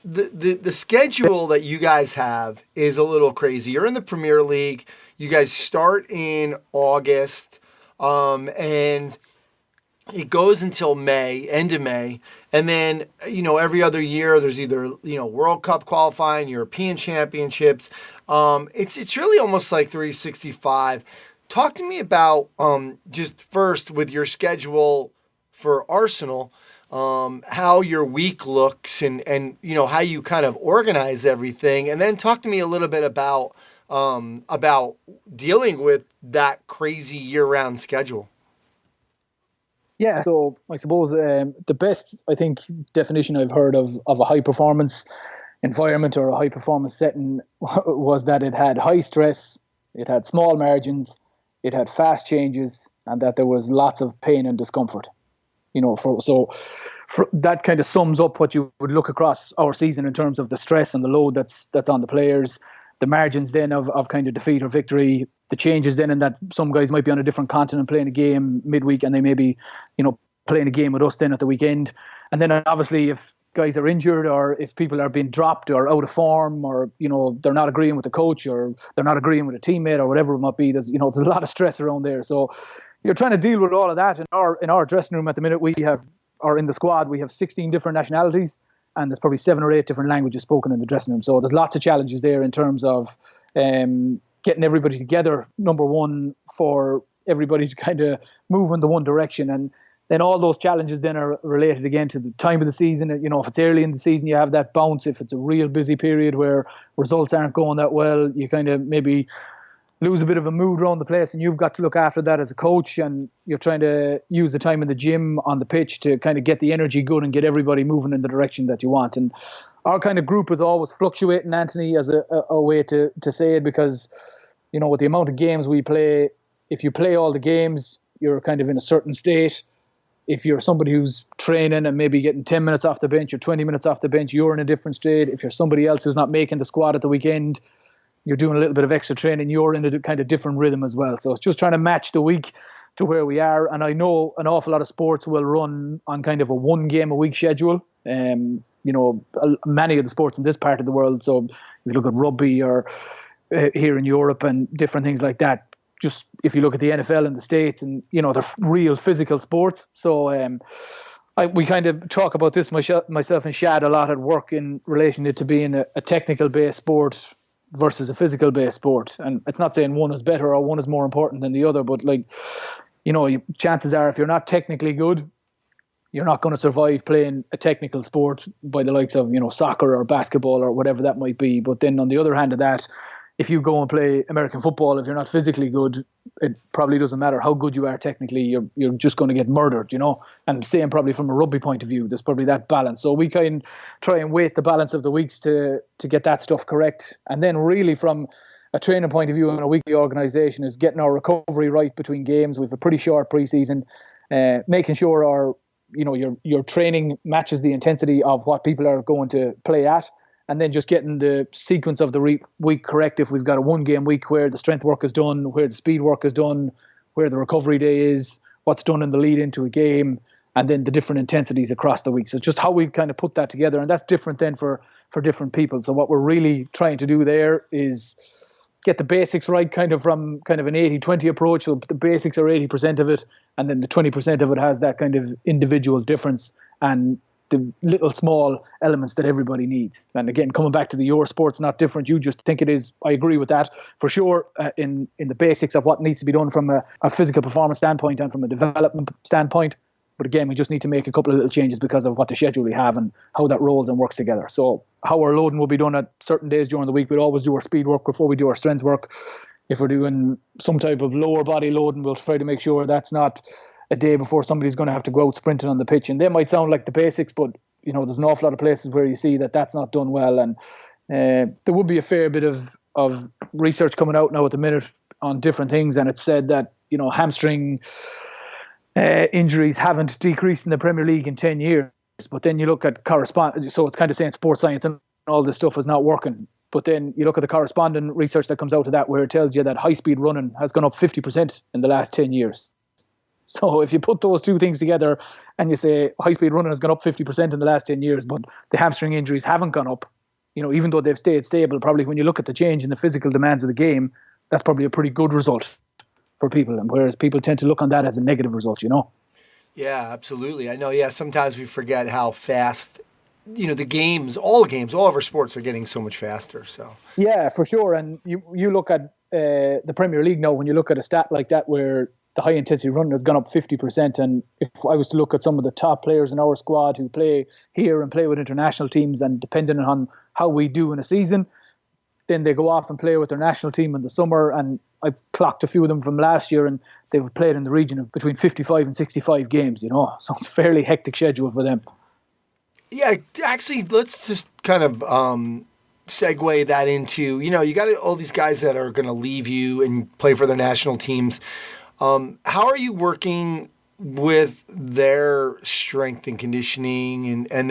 the schedule that you guys have is a little crazy. You're in the Premier League. You guys start in August, and it goes until May, end of May. And then, every other year there's either, World Cup qualifying, European championships. It's really almost like 365. Talk to me about, just first with your schedule for Arsenal, how your week looks and how you kind of organize everything. And then talk to me a little bit about dealing with that crazy year-round schedule. Yeah, so I suppose the best, I think, definition I've heard of a high-performance environment or a high-performance setting was that it had high stress, it had small margins, it had fast changes, and that there was lots of pain and discomfort. So that kind of sums up what you would look across our season in terms of the stress and the load that's on the players, the margins then of kind of defeat or victory, the changes then in that some guys might be on a different continent playing a game midweek and they may be, playing a game with us then at the weekend. And then obviously if guys are injured or if people are being dropped or out of form or, they're not agreeing with the coach or they're not agreeing with a teammate or whatever it might be, there's a lot of stress around there. So you're trying to deal with all of that. In our dressing room at the minute, in the squad, we have 16 different nationalities, and there's probably 7 or 8 different languages spoken in the dressing room. So there's lots of challenges there in terms of getting everybody together, number one, for everybody to kind of move in the one direction. And then all those challenges then are related again to the time of the season. If it's early in the season, you have that bounce. If it's a real busy period where results aren't going that well, you kind of maybe lose a bit of a mood around the place, and you've got to look after that as a coach, and you're trying to use the time in the gym on the pitch to kind of get the energy good and get everybody moving in the direction that you want. And our kind of group is always fluctuating, Anthony, as a way to say it, because, with the amount of games we play, if you play all the games, you're kind of in a certain state. If you're somebody who's training and maybe getting 10 minutes off the bench or 20 minutes off the bench, you're in a different state. If you're somebody else who's not making the squad at the weekend, you're doing a little bit of extra training, you're in a kind of different rhythm as well. So it's just trying to match the week to where we are. And I know an awful lot of sports will run on kind of a 1 game a week schedule. Many of the sports in this part of the world. So if you look at rugby or here in Europe and different things like that, just if you look at the NFL in the States and, they're real physical sports. So we kind of talk about this, myself and Shad, a lot at work in relation to being a technical-based sport versus a physical-based sport. And it's not saying one is better or one is more important than the other, but chances are if you're not technically good, you're not going to survive playing a technical sport by the likes of, soccer or basketball or whatever that might be. But then on the other hand of that, if you go and play American football, if you're not physically good, it probably doesn't matter how good you are technically, you're just going to get murdered, And same probably from a rugby point of view, there's probably that balance. So we can try and weight the balance of the weeks to get that stuff correct. And then really from a training point of view and a weekly organisation is getting our recovery right between games. We have a pretty short pre-season, making sure your training matches the intensity of what people are going to play at. And then just getting the sequence of the week correct. If we've got a 1 game week where the strength work is done, where the speed work is done, where the recovery day is, what's done in the lead into a game, and then the different intensities across the week. So just how we kind of put that together. And that's different then for different people. So what we're really trying to do there is get the basics right, kind of from kind of an 80-20 approach. So the basics are 80% of it, and then the 20% of it has that kind of individual difference and the little small elements that everybody needs. And again, coming back to your sport's not different. You just think it is. I agree with that for sure in the basics of what needs to be done from a physical performance standpoint and from a development standpoint. But again, we just need to make a couple of little changes because of what the schedule we have and how that rolls and works together. So how our loading will be done at certain days during the week. We'll always do our speed work before we do our strength work. If we're doing some type of lower body loading, we'll try to make sure that's not a day before somebody's going to have to go out sprinting on the pitch. And they might sound like the basics, but there's an awful lot of places where you see that that's not done well. And there would be a fair bit of research coming out now at the minute on different things, and it's said that hamstring injuries haven't decreased in the Premier League in 10 years. But then you look at so it's kind of saying sports science and all this stuff is not working. But then you look at the corresponding research that comes out of that, where it tells you that high-speed running has gone up 50% in the last 10 years. So if you put those two things together and you say high-speed running has gone up 50% in the last 10 years, but the hamstring injuries haven't gone up, even though they've stayed stable, probably when you look at the change in the physical demands of the game, that's probably a pretty good result for people. And whereas people tend to look on that as a negative result, Yeah, absolutely. I know, sometimes we forget how fast, all of our sports are getting so much faster. So yeah, for sure. And you look at the Premier League now, when you look at a stat like that where the high intensity running has gone up 50%. And if I was to look at some of the top players in our squad who play here and play with international teams, and depending on how we do in a season, then they go off and play with their national team in the summer. And I've clocked a few of them from last year, and they've played in the region of between 55 and 65 games, so it's a fairly hectic schedule for them. Yeah, actually, let's just kind of segue that into, you got all these guys that are going to leave you and play for their national teams. How are you working with their strength and conditioning and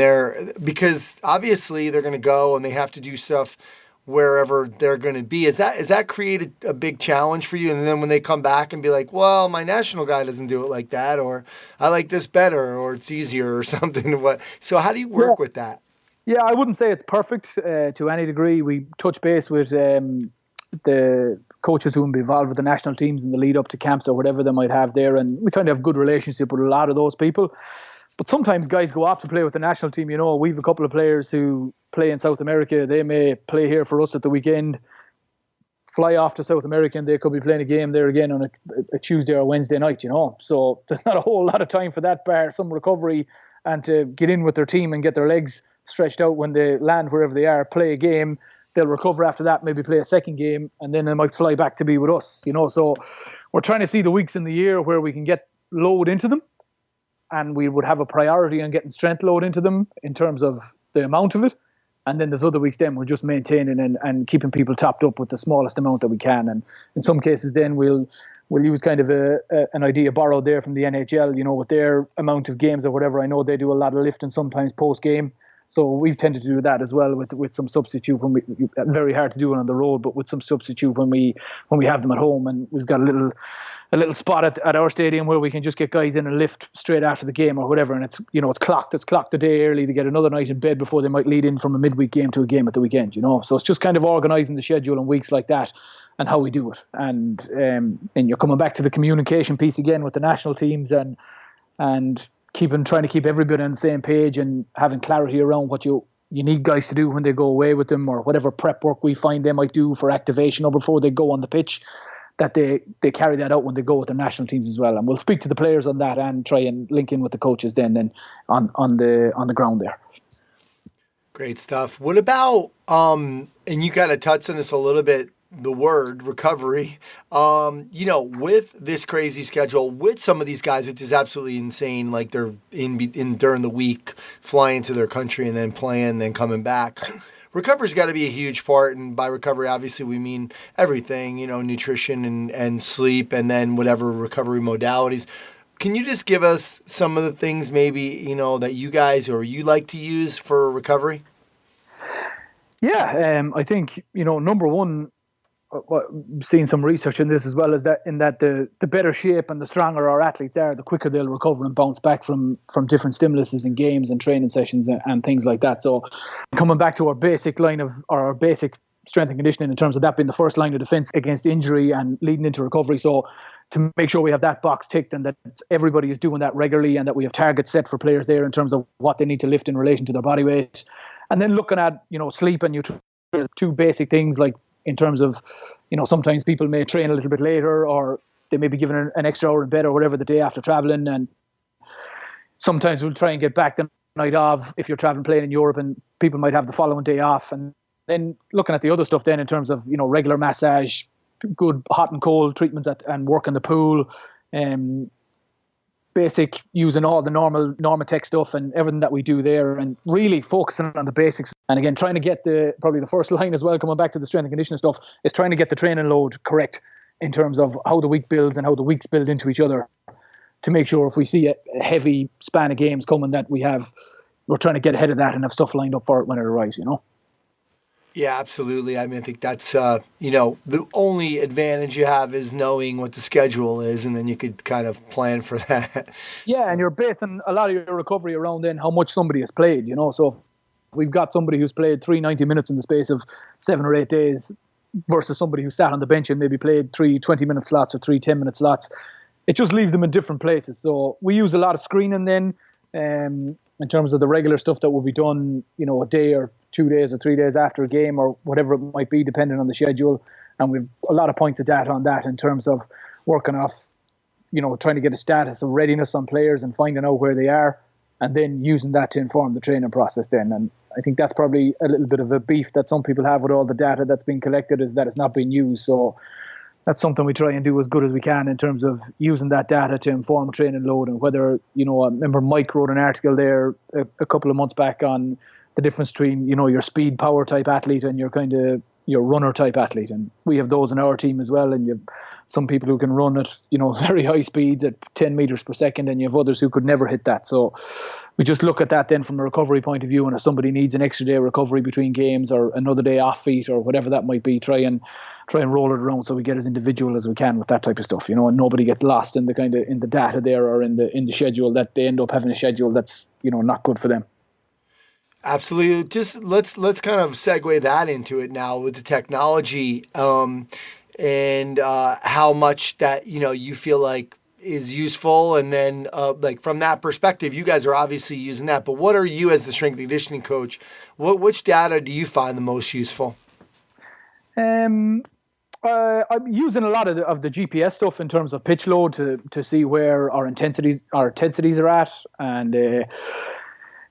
because obviously they're going to go and they have to do stuff wherever they're going to be. Is that created a big challenge for you? And then when they come back and be like, well, my national guy doesn't do it like that, or I like this better, or it's easier or something. So how do you work with that? Yeah, I wouldn't say it's perfect to any degree. We touch base with the coaches who will be involved with the national teams in the lead up to camps or whatever they might have there. And we kind of have good relationship with a lot of those people. But sometimes guys go off to play with the national team. We've a couple of players who play in South America. They may play here for us at the weekend, fly off to South America, and they could be playing a game there again on a Tuesday or Wednesday night, So there's not a whole lot of time for that, bar some recovery and to get in with their team and get their legs stretched out when they land wherever they are, play a game. They'll recover after that, maybe play a second game, and then they might fly back to be with us, So we're trying to see the weeks in the year where we can get load into them, and we would have a priority on getting strength load into them in terms of the amount of it. And then there's other weeks then we're just maintaining and keeping people topped up with the smallest amount that we can. And in some cases then we'll use kind of an idea borrowed there from the NHL, with their amount of games or whatever. I know they do a lot of lifting sometimes post-game. So we've tended to do that as well with some substitute when very hard to do it on the road, but with some substitute when we have them at home. And we've got a little spot at our stadium where we can just get guys in and lift straight after the game or whatever. And it's clocked a day early to get another night in bed before they might lead in from a midweek game to a game at the weekend, So it's just kind of organising the schedule on weeks like that and how we do it. And you're coming back to the communication piece again with the national teams and trying to keep everybody on the same page and having clarity around what you need guys to do when they go away with them, or whatever prep work we find they might do for activation or before they go on the pitch, that they carry that out when they go with their national teams as well. And we'll speak to the players on that and try and link in with the coaches then on the ground there. Great stuff. What about, and you kind of touched on this a little bit, the word recovery, with this crazy schedule with some of these guys, which is absolutely insane. Like they're in during the week, flying to their country and then playing, then coming back. Recovery's got to be a huge part. And by recovery, obviously we mean everything, nutrition and sleep, and then whatever recovery modalities. Can you just give us some of the things maybe, that you guys or you like to use for recovery? Yeah, I think, number one, seeing some research in this as well, is that the better shape and the stronger our athletes are, the quicker they'll recover and bounce back from different stimuluses in games and training sessions and things like that. So coming back to our basic strength and conditioning in terms of that being the first line of defense against injury and leading into recovery. So to make sure we have that box ticked and that everybody is doing that regularly and that we have targets set for players there in terms of what they need to lift in relation to their body weight. And then looking at, sleep and nutrition, two basic things, like in terms of, sometimes people may train a little bit later, or they may be given an extra hour in bed or whatever the day after traveling. And sometimes we'll try and get back the night of if you're traveling playing in Europe, and people might have the following day off. And then looking at the other stuff then in terms of, regular massage, good hot and cold treatments and work in the pool, basic using all the Normatec stuff and everything that we do there, and really focusing on the basics. And again, trying to get probably the first line as well, coming back to the strength and conditioning stuff, is trying to get the training load correct in terms of how the week builds and how the weeks build into each other, to make sure if we see a heavy span of games coming that we're trying to get ahead of that and have stuff lined up for it when it arrives, Yeah, absolutely. I mean, I think that's, the only advantage you have is knowing what the schedule is, and then you could kind of plan for that. Yeah, and you're basing a lot of your recovery around then how much somebody has played, So if we've got somebody who's played 3 90 minutes in the space of 7 or 8 days versus somebody who sat on the bench and maybe played 3 20-minute slots or 3 10-minute slots, it just leaves them in different places. So we use a lot of screening then, in terms of the regular stuff that will be done, a day or 2 days or 3 days after a game or whatever it might be, depending on the schedule. And we've a lot of points of data on that in terms of working off, trying to get a status of readiness on players and finding out where they are, and then using that to inform the training process then. And I think that's probably a little bit of a beef that some people have with all the data that's being collected, is that it's not being used. So that's something we try and do as good as we can in terms of using that data to inform training load. And whether, I remember Mike wrote an article there a couple of months back on the difference between, your speed power type athlete and your runner type athlete. And we have those in our team as well. And you have some people who can run at, very high speeds at 10 meters per second, and you have others who could never hit that. So we just look at that then from a recovery point of view. And if somebody needs an extra day of recovery between games or another day off feet or whatever that might be, try and roll it around so we get as individual as we can with that type of stuff, and nobody gets lost in the data there or in the schedule, that they end up having a schedule that's, not good for them. Absolutely. Just let's kind of segue that into it now with the technology, and how much that, you feel like is useful. And then like from that perspective, you guys are obviously using that, but what are you as the strength and conditioning coach, which data do you find the most useful? I'm using a lot of the GPS stuff in terms of pitch load to see where our intensities are at, and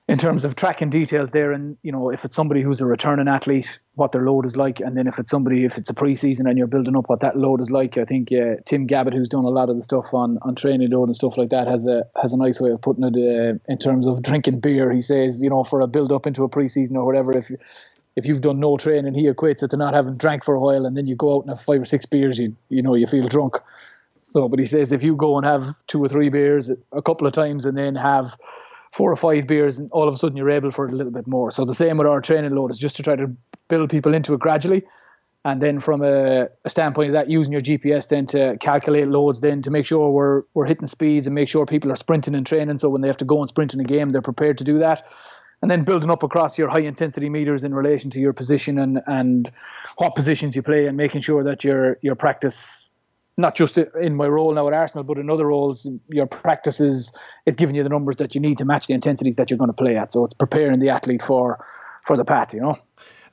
in terms of tracking details there, and if it's somebody who's a returning athlete, what their load is like, and then if it's a preseason and you're building up, what that load is like. I think Tim Gabbett, who's done a lot of the stuff on training load and stuff like that, has a nice way of putting it in terms of drinking beer. He says, for a build up into a preseason or whatever, if you've done no training, he equates it to not having drank for a while, and then you go out and have 5 or 6 beers, you feel drunk. So, but he says if you go and have 2 or 3 beers a couple of times and then have 4 or 5 beers, and all of a sudden you're able for it a little bit more. So the same with our training load, is just to try to build people into it gradually. And then from a standpoint of that, using your GPS then to calculate loads, then to make sure we're hitting speeds and make sure people are sprinting in training. So when they have to go and sprint in a game, they're prepared to do that. And then building up across your high intensity meters in relation to your position and what positions you play, and making sure that your practice, not just in my role now at Arsenal, but in other roles, your practice is giving you the numbers that you need to match the intensities that you're going to play at. So it's preparing the athlete for the path,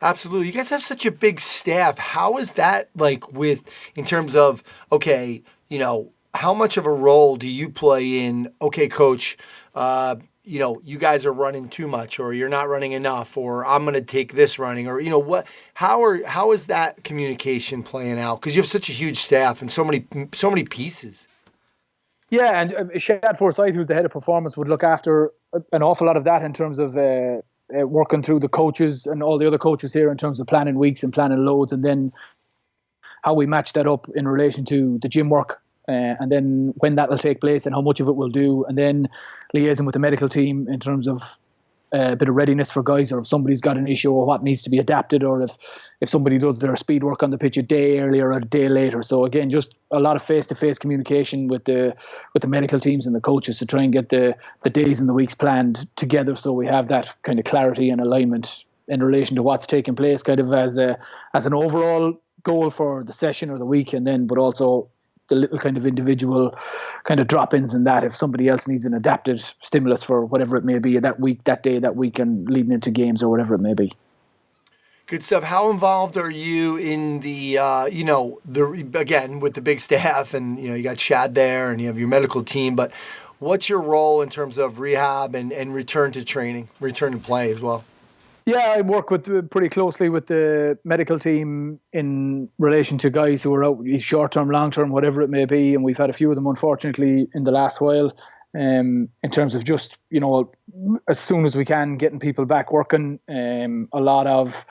Absolutely. You guys have such a big staff. How is that like in terms of, okay, how much of a role do you play in, okay, coach, you guys are running too much, or you're not running enough, or I'm going to take this running, or, how is that communication playing out? Because you have such a huge staff and so many pieces. Yeah, and Shad Forsyth, who's the head of performance, would look after an awful lot of that in terms of working through the coaches and all the other coaches here in terms of planning weeks and planning loads, and then how we match that up in relation to the gym work, and then when that will take place and how much of it we'll do, and then liaising with the medical team in terms of a bit of readiness for guys, or if somebody's got an issue or what needs to be adapted, or if somebody does their speed work on the pitch a day earlier or a day later. So again, just a lot of face-to-face communication with the medical teams and the coaches to try and get the days and the weeks planned together, so we have that kind of clarity and alignment in relation to what's taking place, kind of as an overall goal for the session or the week, and then but also the little kind of individual kind of drop-ins, and that if somebody else needs an adapted stimulus for whatever it may be that week, that day, that week, and leading into games or whatever it may be. Good stuff. How involved are you in the, again, with the big staff, and, you got Shad there and you have your medical team, but what's your role in terms of rehab and return to training, return to play as well? Yeah, I work with pretty closely with the medical team in relation to guys who are out short-term, long-term, whatever it may be, and we've had a few of them, unfortunately, in the last while. In terms of just, as soon as we can, getting people back working, a lot of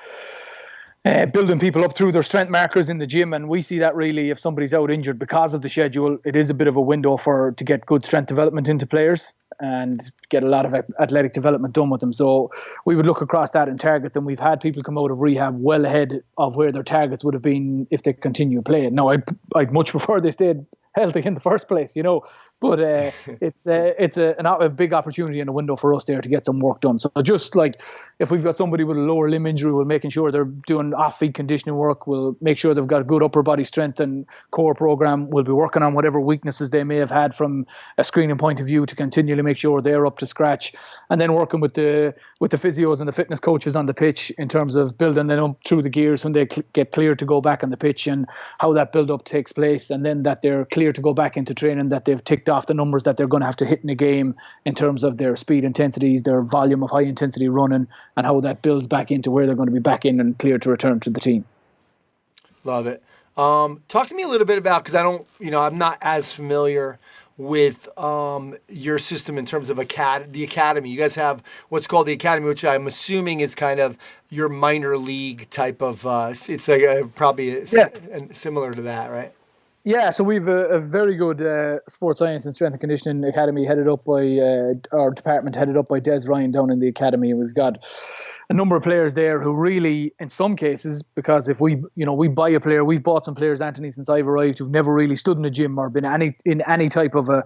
building people up through their strength markers in the gym. And we see that really if somebody's out injured because of the schedule, it is a bit of a window to get good strength development into players and get a lot of athletic development done with them. So we would look across that in targets, and we've had people come out of rehab well ahead of where their targets would have been if they continue playing. Now, I'd much prefer they stayed healthy in the first place, but it's a big opportunity and a window for us there to get some work done. So just like if we've got somebody with a lower limb injury, we're making sure they're doing off-feet conditioning work. We'll make sure they've got a good upper body strength and core program. We'll be working on whatever weaknesses they may have had from a screening point of view to continually make sure they're up to scratch, and then working with the physios and the fitness coaches on the pitch in terms of building them up through the gears when they get cleared to go back on the pitch and how that build-up takes place, and then that they're clear to go back into training, that they've ticked off the numbers that they're going to have to hit in a game in terms of their speed intensities, their volume of high intensity running, and how that builds back into where they're going to be back in and clear to return to the team. Love it. Talk to me a little bit about, because I'm not as familiar with your system in terms of the academy. You guys have what's called the academy, which I'm assuming is kind of your minor league type of. It's like probably similar to that, right? Yeah, so we've a very good sports science and strength and conditioning academy headed up by our department, headed up by Des Ryan down in the academy. And we've got a number of players there who really, in some cases, because if we buy a player, we've bought some players, Anthony, since I've arrived, who've never really stood in a gym or been in any type of a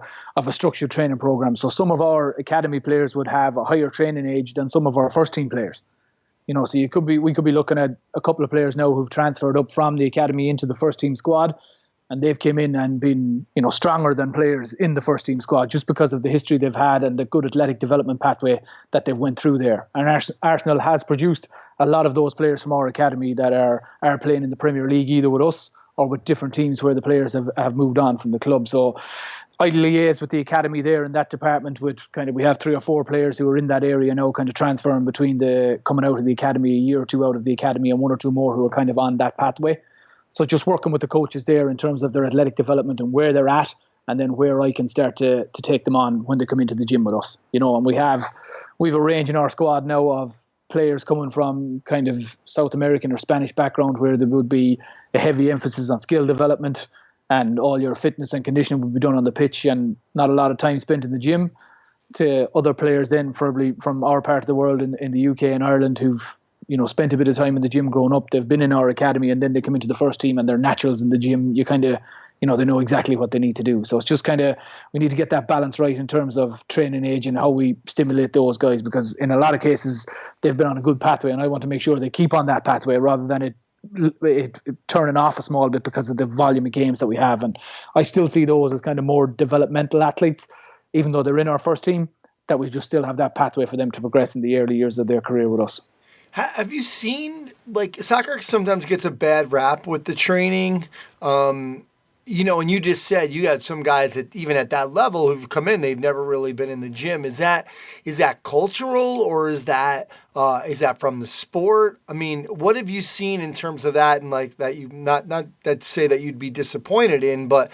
structured training program. So some of our academy players would have a higher training age than some of our first team players. So we could be looking at a couple of players now who've transferred up from the academy into the first team squad. And they've come in and been, stronger than players in the first team squad just because of the history they've had and the good athletic development pathway that they've went through there. And Arsenal has produced a lot of those players from our academy that are playing in the Premier League, either with us or with different teams where the players have moved on from the club. So I liaise with the academy there in that department with we have 3 or 4 players who are in that area now, kind of transferring between coming out of the academy, a year or 2 out of the academy, and 1 or 2 more who are kind of on that pathway. So just working with the coaches there in terms of their athletic development and where they're at, and then where I can start to take them on when they come into the gym with us. And we've a range in our squad now of players coming from kind of South American or Spanish background where there would be a heavy emphasis on skill development and all your fitness and conditioning would be done on the pitch and not a lot of time spent in the gym, to other players then probably from our part of the world in the UK and Ireland who've spent a bit of time in the gym growing up. They've been in our academy and then they come into the first team and they're naturals in the gym. You kind of, they know exactly what they need to do. So it's just we need to get that balance right in terms of training age and how we stimulate those guys, because in a lot of cases they've been on a good pathway and I want to make sure they keep on that pathway rather than it turning off a small bit because of the volume of games that we have. And I still see those as kind of more developmental athletes, even though they're in our first team, that we just still have that pathway for them to progress in the early years of their career with us. Have you seen, soccer sometimes gets a bad rap with the training, and you just said you got some guys that even at that level who've come in, they've never really been in the gym. Is that cultural, or is that from the sport? I mean, what have you seen in terms of that, and that you not that say that you'd be disappointed in, but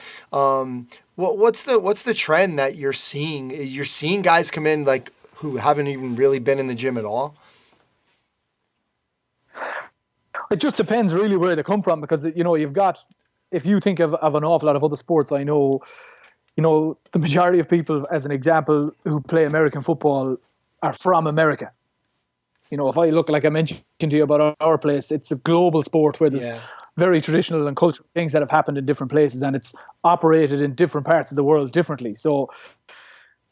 what's the trend that you're seeing? You're seeing guys come in who haven't even really been in the gym at all? It just depends really where they come from, because you've got, if you think of an awful lot of other sports, I know the majority of people, as an example, who play American football are from America. If I look, like I mentioned to you about our place, it's a global sport where there's very traditional and cultural things that have happened in different places, and it's operated in different parts of the world differently. So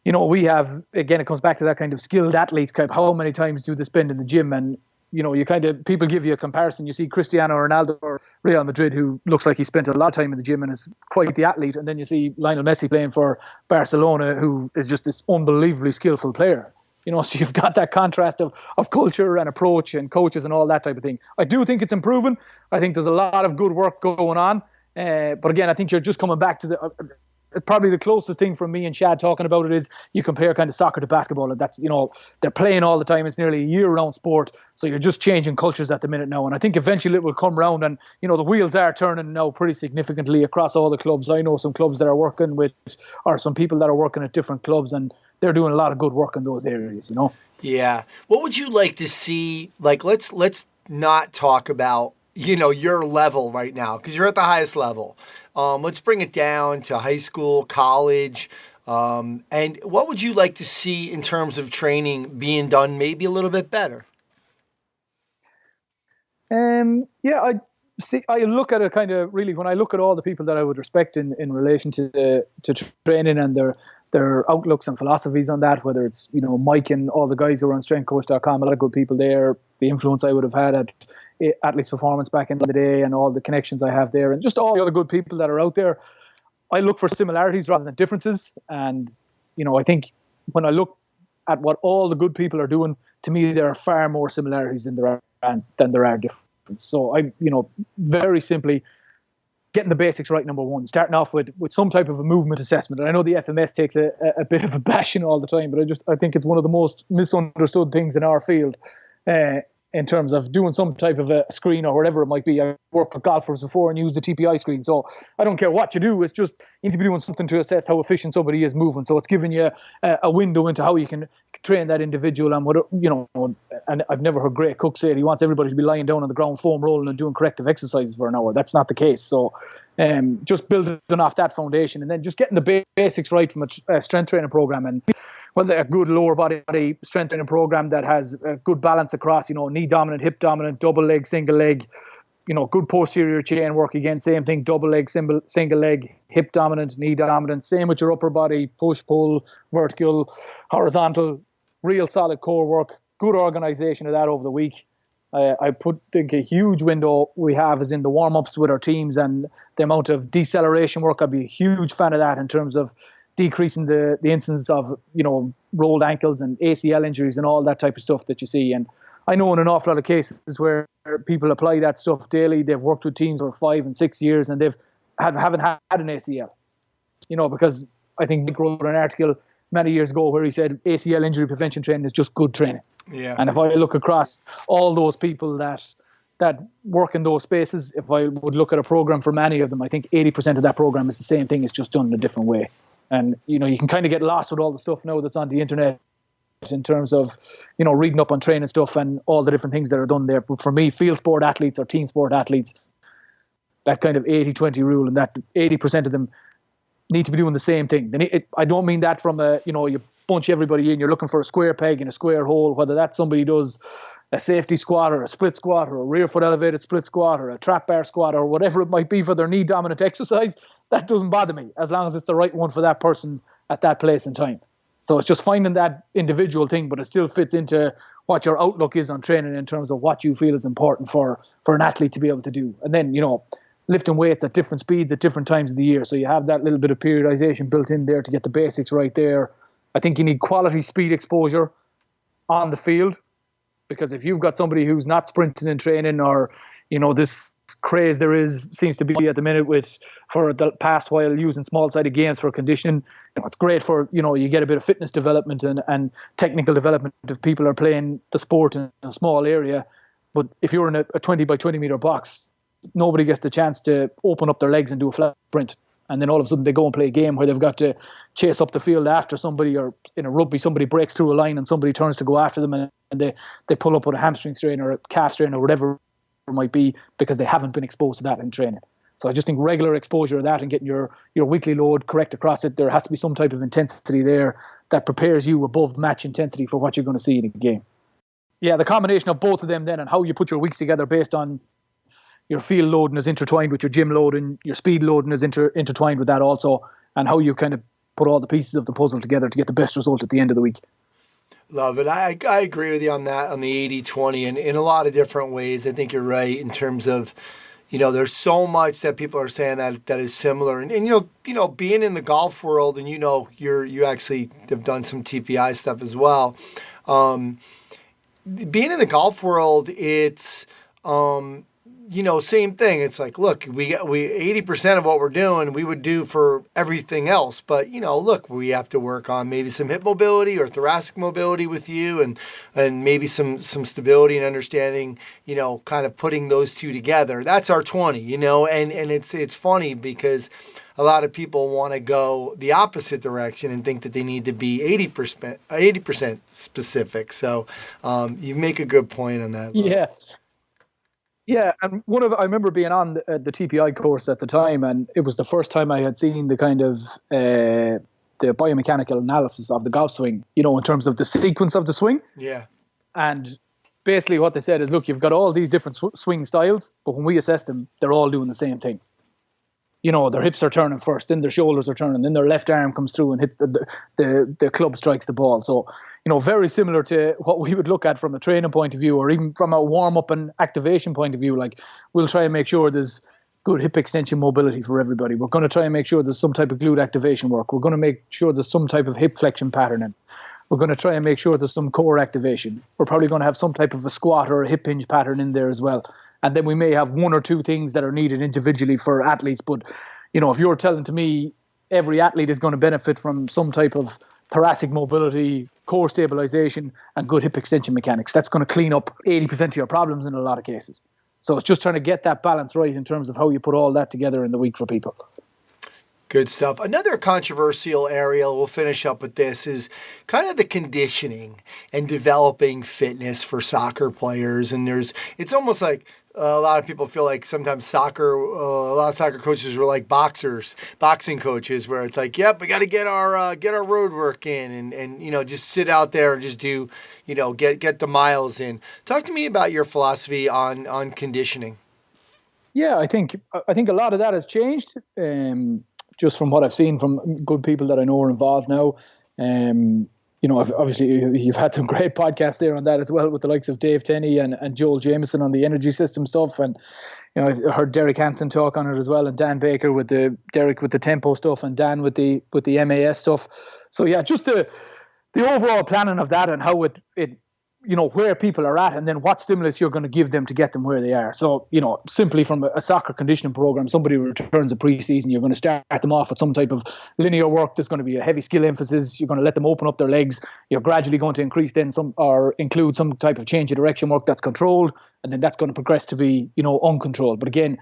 we have, again, it comes back to that kind of skilled athlete type. How many times do they spend in the gym? And you people give you a comparison. You see Cristiano Ronaldo or Real Madrid, who looks like he spent a lot of time in the gym and is quite the athlete. And then you see Lionel Messi playing for Barcelona, who is just this unbelievably skillful player. So you've got that contrast of culture and approach and coaches and all that type of thing. I do think it's improving. I think there's a lot of good work going on. But again, I think you're just coming back to probably the closest thing from me and Shad talking about it is you compare kind of soccer to basketball, and that's, they're playing all the time. It's nearly a year-round sport, so you're just changing cultures at the minute now. And I think eventually it will come round, and the wheels are turning now pretty significantly across all the clubs. I know some clubs that are working with, or some people that are working at different clubs, and they're doing a lot of good work in those areas. Yeah. What would you like to see? Like, let's not talk about your level right now, because you're at the highest level. Let's bring it down to high school, college, and what would you like to see in terms of training being done maybe a little bit better? I look at it kind of really when I look at all the people that I would respect in relation to training and their outlooks and philosophies on that, whether it's Mike and all the guys who are on strengthcoach.com, a lot of good people there, the influence I would have had at Athletes Performance back in the day, and all the connections I have there, and just all the other good people that are out there. I look for similarities rather than differences, and I think when I look at what all the good people are doing, to me there are far more similarities than there are differences. So I very simply getting the basics right, number one, starting off with some type of a movement assessment. And I know the FMS takes a bit of a bashing all the time, but I think it's one of the most misunderstood things in our field, in terms of doing some type of a screen or whatever it might be. I worked with golfers before and used the TPI screen. So I don't care what you do. It's just you need to be doing something to assess how efficient somebody is moving. So it's giving you a window into how you can train that individual. And and I've never heard Gray Cook say he wants everybody to be lying down on the ground, foam rolling and doing corrective exercises for an hour. That's not the case. So just building off that foundation, and then just getting the basics right from a strength training program, and whether a good lower body strength training program that has a good balance across, knee dominant, hip dominant, double leg, single leg, good posterior chain work again, same thing, double leg, single leg, hip dominant, knee dominant, same with your upper body, push, pull, vertical, horizontal, real solid core work, good organization of that over the week. I think a huge window we have is in the warm-ups with our teams, and the amount of deceleration work. I'd be a huge fan of that in terms of decreasing the incidence of rolled ankles and ACL injuries and all that type of stuff that you see. And I know in an awful lot of cases where people apply that stuff daily, they've worked with teams for 5 and 6 years and haven't had an ACL. Because I think Nick wrote an article many years ago where he said ACL injury prevention training is just good training. Yeah. And if I look across all those people that work in those spaces, if I would look at a program for many of them, I think 80% of that program is the same thing. It's just done in a different way. And, you can kind of get lost with all the stuff now that's on the internet in terms of, reading up on training stuff and all the different things that are done there. But for me, field sport athletes or team sport athletes, that kind of 80-20 rule, and that 80% of them need to be doing the same thing. I don't mean that from you bunch everybody in, you're looking for a square peg in a square hole, whether that's somebody does a safety squat or a split squat or a rear foot elevated split squat or a trap bar squat or whatever it might be for their knee dominant exercise. That doesn't bother me as long as it's the right one for that person at that place and time. So it's just finding that individual thing, but it still fits into what your outlook is on training in terms of what you feel is important for an athlete to be able to do. And then, lifting weights at different speeds at different times of the year. So you have that little bit of periodization built in there to get the basics right there. I think you need quality speed exposure on the field, because if you've got somebody who's not sprinting in training, or, this craze seems to be at the minute for the past while using small-sided games for conditioning, it's great for, you get a bit of fitness development and technical development if people are playing the sport in a small area. But if you're in a 20 by 20 meter box, nobody gets the chance to open up their legs and do a flat sprint. And then all of a sudden they go and play a game where they've got to chase up the field after somebody, or in a rugby, somebody breaks through a line and somebody turns to go after them, and they pull up with a hamstring strain or a calf strain or whatever it might be, because they haven't been exposed to that in training. So I just think regular exposure of that and getting your weekly load correct across it, there has to be some type of intensity there that prepares you above match intensity for what you're going to see in a game. Yeah, the combination of both of them then, and how you put your weeks together based on your field loading is intertwined with your gym load, and your speed loading is intertwined with that also, and how you kind of put all the pieces of the puzzle together to get the best result at the end of the week. Love it. I agree with you on that, on the 80-20, and in a lot of different ways. I think you're right in terms of, there's so much that people are saying that is similar. And being in the golf world, and you actually have done some TPI stuff as well. Being in the golf world, it's same thing. It's like, look, we 80% of what we're doing, we would do for everything else. But, look, we have to work on maybe some hip mobility or thoracic mobility with you and maybe some stability and understanding, kind of putting those two together. That's our 20, and it's funny because a lot of people want to go the opposite direction and think that they need to be 80% specific. So you make a good point on that. Yeah. Yeah, and I remember being on the TPI course at the time, and it was the first time I had seen the kind of the biomechanical analysis of the golf swing, in terms of the sequence of the swing. Yeah. And basically what they said is, look, you've got all these different swing styles, but when we assess them, they're all doing the same thing. Their hips are turning first, then their shoulders are turning, then their left arm comes through and hits the club strikes the ball. So, very similar to what we would look at from a training point of view, or even from a warm-up and activation point of view. Like, we'll try and make sure there's good hip extension mobility for everybody. We're going to try and make sure there's some type of glute activation work. We're going to make sure there's some type of hip flexion patterning. We're going to try and make sure there's some core activation. We're probably going to have some type of a squat or a hip hinge pattern in there as well. And then we may have one or two things that are needed individually for athletes. But, if you're telling to me every athlete is going to benefit from some type of thoracic mobility, core stabilization, and good hip extension mechanics, that's going to clean up 80% of your problems in a lot of cases. So it's just trying to get that balance right in terms of how you put all that together in the week for people. Good stuff. Another controversial area, we'll finish up with this, is kind of the conditioning and developing fitness for soccer players. And it's almost like a lot of people feel like sometimes a lot of soccer coaches were like boxing coaches, where it's like, yep, we got to get our road work in and just sit out there and just do, get the miles in. Talk to me about your philosophy on conditioning. Yeah, I think a lot of that has changed. Just from what I've seen from good people that I know are involved now. Obviously you've had some great podcasts there on that as well, with the likes of Dave Tenney and Joel Jameson on the energy system stuff. And, I've heard Derek Hansen talk on it as well, and Dan Baker Derek with the tempo stuff, and Dan with the MAS stuff. So yeah, just the overall planning of that and how it where people are at, and then what stimulus you're going to give them to get them where they are. So, simply from a soccer conditioning program, somebody returns a preseason, you're going to start them off with some type of linear work. There's going to be a heavy skill emphasis. You're going to let them open up their legs. You're gradually going to increase then include some type of change of direction work that's controlled, and then that's going to progress to be, uncontrolled. But again,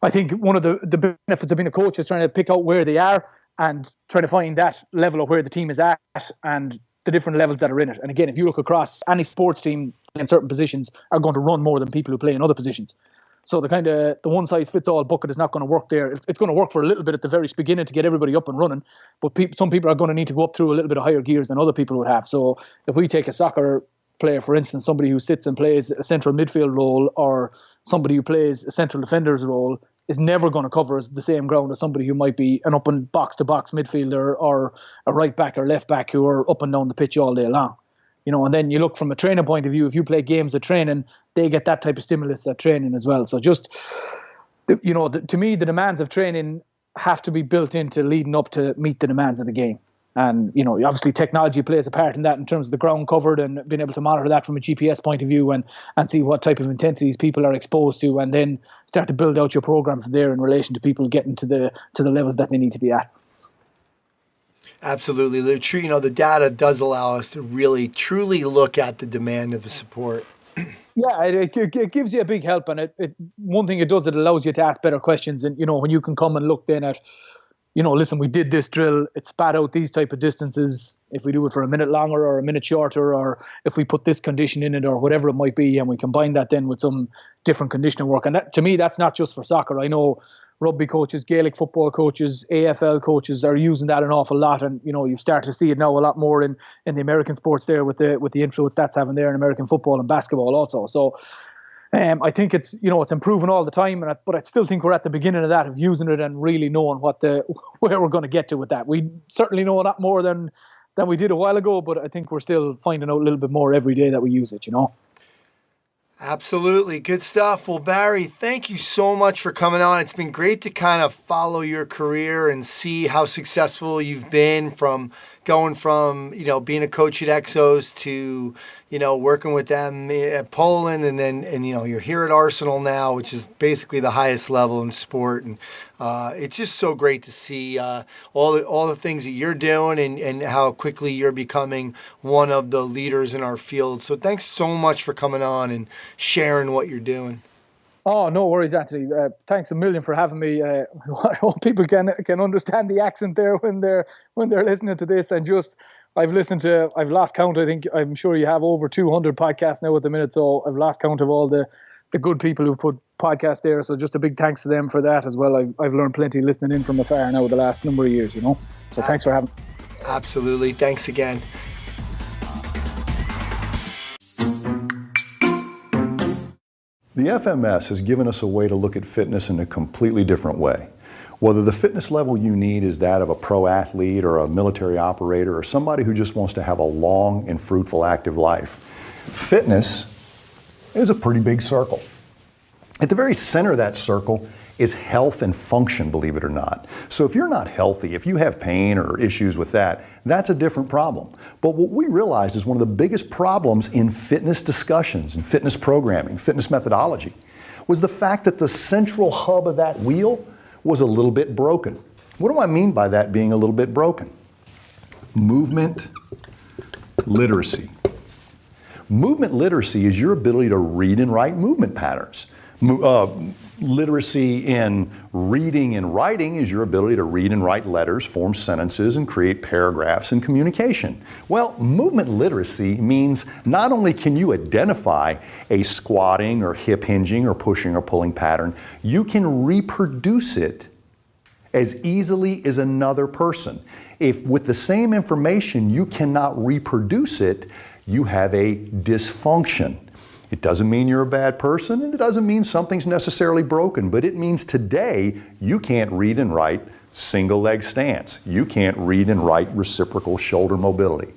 I think one of the benefits of being a coach is trying to pick out where they are and trying to find that level of where the team is at and the different levels that are in it. And again, if you look across, any sports team in certain positions are going to run more than people who play in other positions. So the one size fits all bucket is not going to work there. It's going to work for a little bit at the very beginning to get everybody up and running, but some people are going to need to go up through a little bit of higher gears than other people would have. So if we take a soccer player, for instance, somebody who sits and plays a central midfield role, or somebody who plays a central defender's role, is never going to cover the same ground as somebody who might be an up and box-to-box midfielder or a right back or left back who are up and down the pitch all day long. And then you look from a training point of view, if you play games of training, they get that type of stimulus at training as well. So just, to me, the demands of training have to be built into leading up to meet the demands of the game. And, obviously technology plays a part in that in terms of the ground covered and being able to monitor that from a GPS point of view and see what type of intensities people are exposed to, and then start to build out your program from there in relation to people getting to the levels that they need to be at. Absolutely. The data does allow us to really, truly look at the demand of the support. Yeah, it gives you a big help. And one thing it does, it allows you to ask better questions. And, when you can come and look then at, listen, we did this drill, it spat out these type of distances. If we do it for a minute longer or a minute shorter, or if we put this condition in it or whatever it might be, and we combine that then with some different conditioning work. And that, to me, that's not just for soccer. I know rugby coaches, Gaelic football coaches, AFL coaches are using that an awful lot. And, you've started to see it now a lot more in the American sports there with the influence that's having there in American football and basketball also. So I think it's improving all the time, but I still think we're at the beginning of that, of using it and really knowing where we're going to get to with that. We certainly know a lot more than we did a while ago, but I think we're still finding out a little bit more every day that we use it, Absolutely. Good stuff. Well, Barry, thank you so much for coming on. It's been great to kind of follow your career and see how successful you've been from going from, being a coach at Exos to, working with them at Poland, and you're here at Arsenal now, which is basically the highest level in sport. And it's just so great to see all the things that you're doing and how quickly you're becoming one of the leaders in our field. So thanks so much for coming on and sharing what you're doing. Oh, no worries, Anthony. Thanks a million for having me. I hope people can understand the accent there when they're listening to this. And I've lost count. I'm sure you have over 200 podcasts now at the minute. So I've lost count of all the good people who've put podcasts there. So just a big thanks to them for that as well. I've learned plenty listening in from afar now the last number of years, So thanks for having me. Absolutely. Thanks again. The FMS has given us a way to look at fitness in a completely different way. Whether the fitness level you need is that of a pro athlete or a military operator or somebody who just wants to have a long and fruitful active life, fitness is a pretty big circle. At the very center of that circle is health and function, believe it or not. So if you're not healthy, if you have pain or issues with that, that's a different problem. But what we realized is one of the biggest problems in fitness discussions, in fitness programming, fitness methodology, was the fact that the central hub of that wheel was a little bit broken. What do I mean by that being a little bit broken? Movement literacy. Movement literacy is your ability to read and write movement patterns. Literacy in reading and writing is your ability to read and write letters, form sentences, and create paragraphs in communication. Well, movement literacy means not only can you identify a squatting or hip hinging or pushing or pulling pattern, you can reproduce it as easily as another person. If with the same information you cannot reproduce it, you have a dysfunction. It doesn't mean you're a bad person, and it doesn't mean something's necessarily broken, but it means today you can't read and write single leg stance. You can't read and write reciprocal shoulder mobility.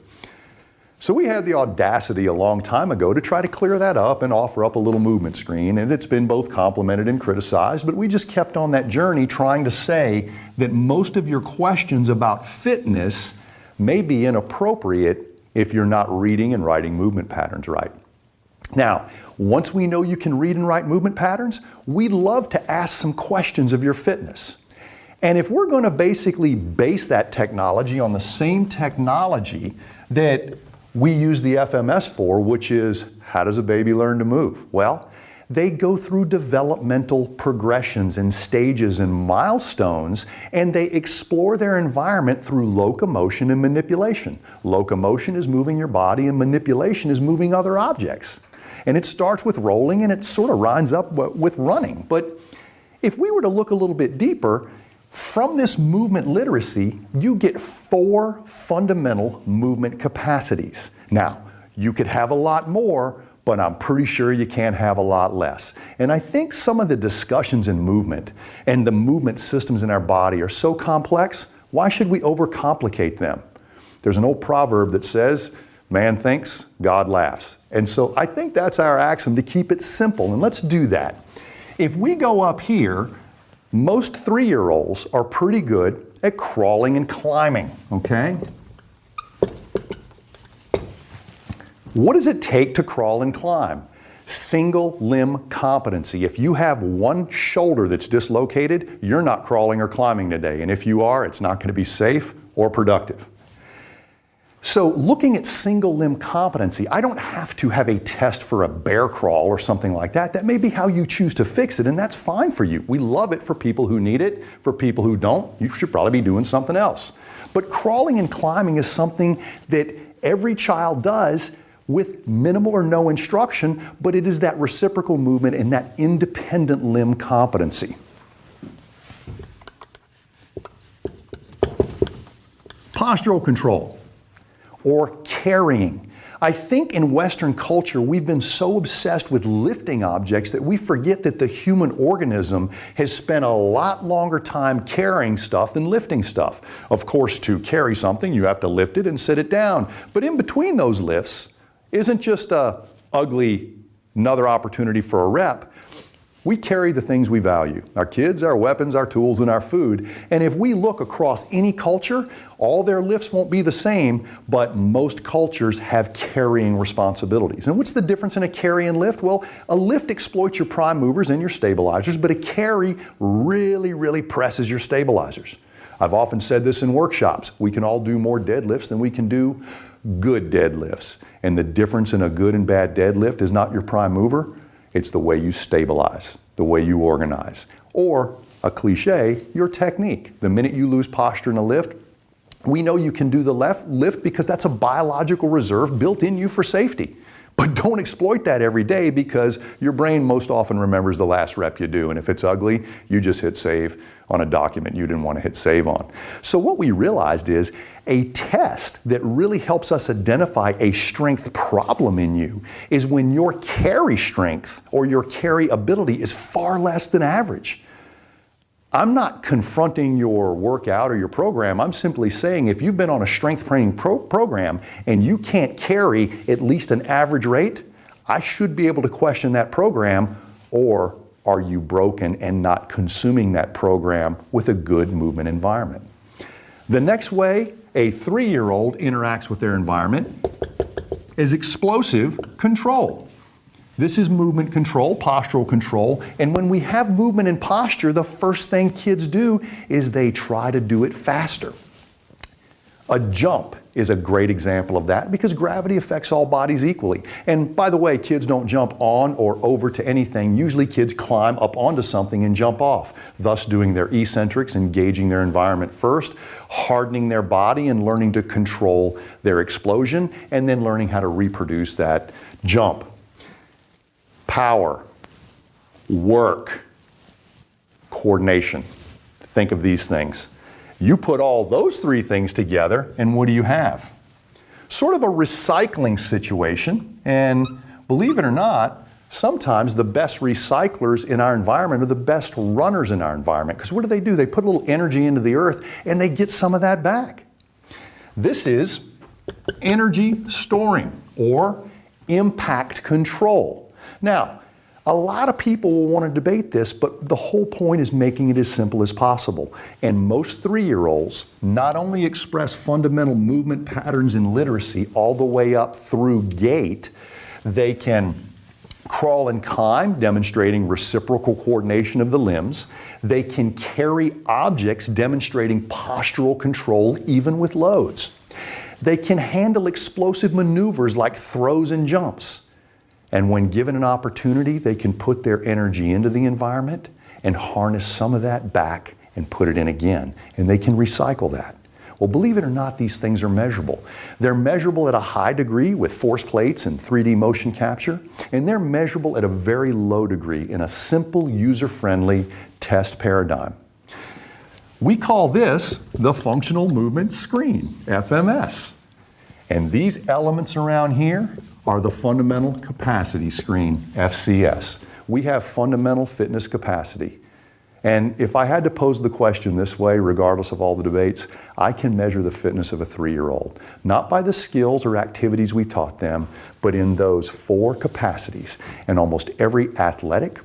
So we had the audacity a long time ago to try to clear that up and offer up a little movement screen, and it's been both complimented and criticized, but we just kept on that journey trying to say that most of your questions about fitness may be inappropriate if you're not reading and writing movement patterns right. Now, once we know you can read and write movement patterns, we'd love to ask some questions of your fitness. And if we're going to basically base that technology on the same technology that we use the FMS for, which is how does a baby learn to move? Well, they go through developmental progressions and stages and milestones, and they explore their environment through locomotion and manipulation. Locomotion is moving your body, and manipulation is moving other objects. And it starts with rolling and it sort of winds up with running. But if we were to look a little bit deeper, from this movement literacy, you get 4 fundamental movement capacities. Now, you could have a lot more, but I'm pretty sure you can't have a lot less. And I think some of the discussions in movement and the movement systems in our body are so complex, why should we overcomplicate them? There's an old proverb that says, man thinks, God laughs. And so I think that's our axiom, to keep it simple, and let's do that. If we go up here, most 3-year-olds are pretty good at crawling and climbing, okay? What does it take to crawl and climb? Single limb competency. If you have one shoulder that's dislocated, you're not crawling or climbing today. And if you are, it's not going to be safe or productive. So looking at single limb competency, I don't have to have a test for a bear crawl or something like that. That may be how you choose to fix it, and that's fine for you. We love it for people who need it. For people who don't, you should probably be doing something else. But crawling and climbing is something that every child does with minimal or no instruction, but it is that reciprocal movement and that independent limb competency. Postural control, or carrying. I think in Western culture, we've been so obsessed with lifting objects that we forget that the human organism has spent a lot longer time carrying stuff than lifting stuff. Of course, to carry something, you have to lift it and sit it down. But in between those lifts isn't just a ugly, another opportunity for a rep. We carry the things we value, our kids, our weapons, our tools, and our food. And if we look across any culture, all their lifts won't be the same, but most cultures have carrying responsibilities. And what's the difference in a carry and lift? Well, a lift exploits your prime movers and your stabilizers, but a carry really presses your stabilizers. I've often said this in workshops. We can all do more deadlifts than we can do good deadlifts. And the difference in a good and bad deadlift is not your prime mover, it's the way you stabilize, the way you organize. Or, a cliche, your technique. The minute you lose posture in a lift, we know you can do the lift because that's a biological reserve built in you for safety. But don't exploit that every day because your brain most often remembers the last rep you do. And if it's ugly, you just hit save on a document you didn't want to hit save on. So what we realized is a test that really helps us identify a strength problem in you is when your carry strength or your carry ability is far less than average. I'm not confronting your workout or your program. I'm simply saying if you've been on a strength training program and you can't carry at least an average rate, I should be able to question that program, or are you broken and not consuming that program with a good movement environment? The next way a 3-year-old interacts with their environment is explosive control. This is movement control, postural control, and when we have movement and posture, the first thing kids do is they try to do it faster. A jump is a great example of that because gravity affects all bodies equally. And by the way, kids don't jump on or over to anything. Usually kids climb up onto something and jump off, thus doing their eccentrics, engaging their environment first, hardening their body and learning to control their explosion, and then learning how to reproduce that jump. Power, work, coordination. Think of these things. You put all those 3 things together, and what do you have? Sort of a recycling situation, and believe it or not, sometimes the best recyclers in our environment are the best runners in our environment, because what do? They put a little energy into the earth, and they get some of that back. This is energy storing, or impact control. Now, a lot of people will want to debate this, but the whole point is making it as simple as possible. And most 3-year-olds not only express fundamental movement patterns in literacy all the way up through gait, they can crawl and climb, demonstrating reciprocal coordination of the limbs. They can carry objects, demonstrating postural control even with loads. They can handle explosive maneuvers like throws and jumps. And when given an opportunity, they can put their energy into the environment and harness some of that back and put it in again. And they can recycle that. Well, believe it or not, these things are measurable. They're measurable at a high degree with force plates and 3D motion capture, and they're measurable at a very low degree in a simple, user-friendly test paradigm. We call this the Functional Movement Screen, FMS. And these elements around here are the Fundamental Capacity Screen, FCS. We have fundamental fitness capacity. And if I had to pose the question this way, regardless of all the debates, I can measure the fitness of a 3-year-old, not by the skills or activities we taught them, but in those 4 capacities. And almost every athletic,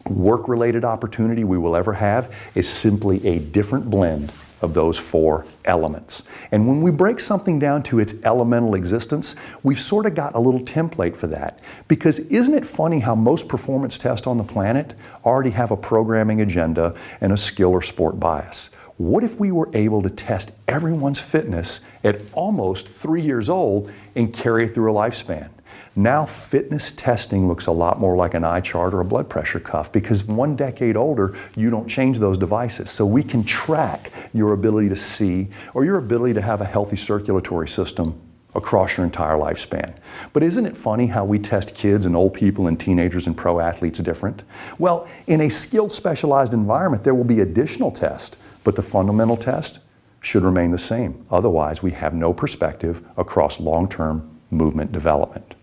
work-related opportunity we will ever have is simply a different blend of those 4 elements. And when we break something down to its elemental existence, we've sort of got a little template for that. Because isn't it funny how most performance tests on the planet already have a programming agenda and a skill or sport bias? What if we were able to test everyone's fitness at almost 3 years old and carry it through a lifespan? Now fitness testing looks a lot more like an eye chart or a blood pressure cuff, because 1 decade older, you don't change those devices. So we can track your ability to see or your ability to have a healthy circulatory system across your entire lifespan. But isn't it funny how we test kids and old people and teenagers and pro athletes different? Well, in a skilled specialized environment, there will be additional tests, but the fundamental test should remain the same. Otherwise, we have no perspective across long-term movement development.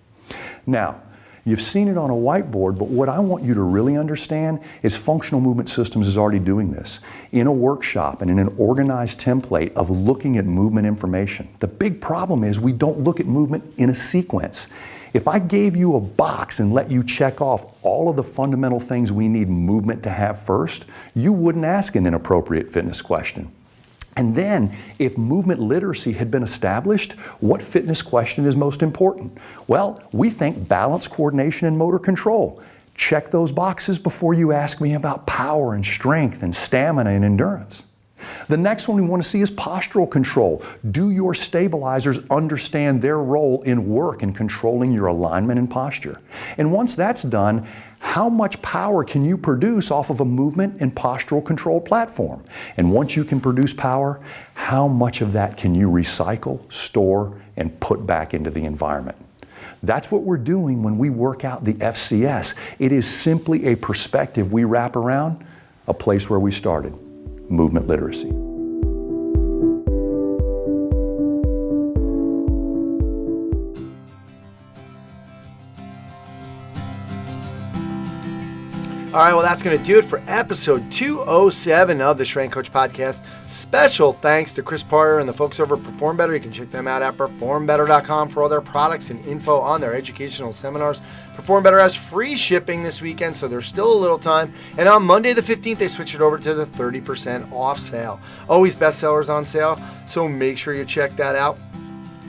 Now, you've seen it on a whiteboard, but what I want you to really understand is Functional Movement Systems is already doing this in a workshop and in an organized template of looking at movement information. The big problem is we don't look at movement in a sequence. If I gave you a box and let you check off all of the fundamental things we need movement to have first, you wouldn't ask an inappropriate fitness question. And then, if movement literacy had been established, what fitness question is most important? Well, we think balance, coordination, and motor control. Check those boxes before you ask me about power and strength and stamina and endurance. The next one we want to see is postural control. Do your stabilizers understand their role in work in controlling your alignment and posture? And once that's done, how much power can you produce off of a movement and postural control platform? And once you can produce power, how much of that can you recycle, store, and put back into the environment? That's what we're doing when we work out the FCS. It is simply a perspective we wrap around a place where we started, movement literacy. All right, well, that's going to do it for episode 207 of the Strength Coach Podcast. Special thanks to Chris Porter and the folks over at Perform Better. You can check them out at performbetter.com for all their products and info on their educational seminars. Perform Better has free shipping this weekend, so there's still a little time. And on Monday the 15th, they switch it over to the 30% off sale. Always bestsellers on sale, so make sure you check that out.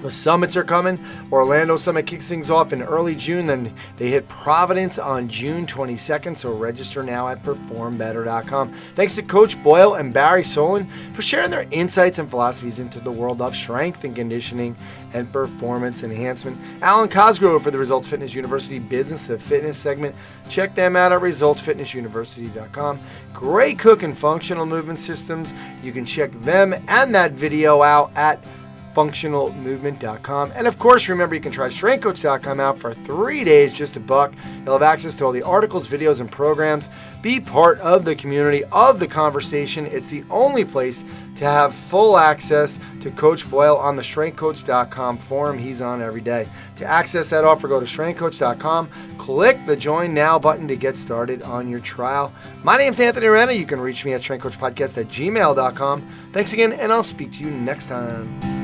The summits are coming. Orlando Summit kicks things off in early June, then they hit Providence on June 22nd, so register now at performbetter.com. Thanks to Coach Boyle and Barry Solan for sharing their insights and philosophies into the world of strength and conditioning and performance enhancement. Alan Cosgrove for the Results Fitness University Business of Fitness segment. Check them out at resultsfitnessuniversity.com. Great Cook and Functional Movement Systems. You can check them and that video out at functionalmovement.com. And of course, remember, you can try strengthcoach.com out for 3 days, just $1. You'll have access to all the articles, videos, and programs. Be part of the community, of the conversation. It's the only place to have full access to Coach Boyle on the strengthcoach.com forum he's on every day. To access that offer, go to strengthcoach.com, click the Join Now button to get started on your trial. My name's Anthony Arena. You can reach me at strengthcoachpodcast@gmail.com. Thanks again, and I'll speak to you next time.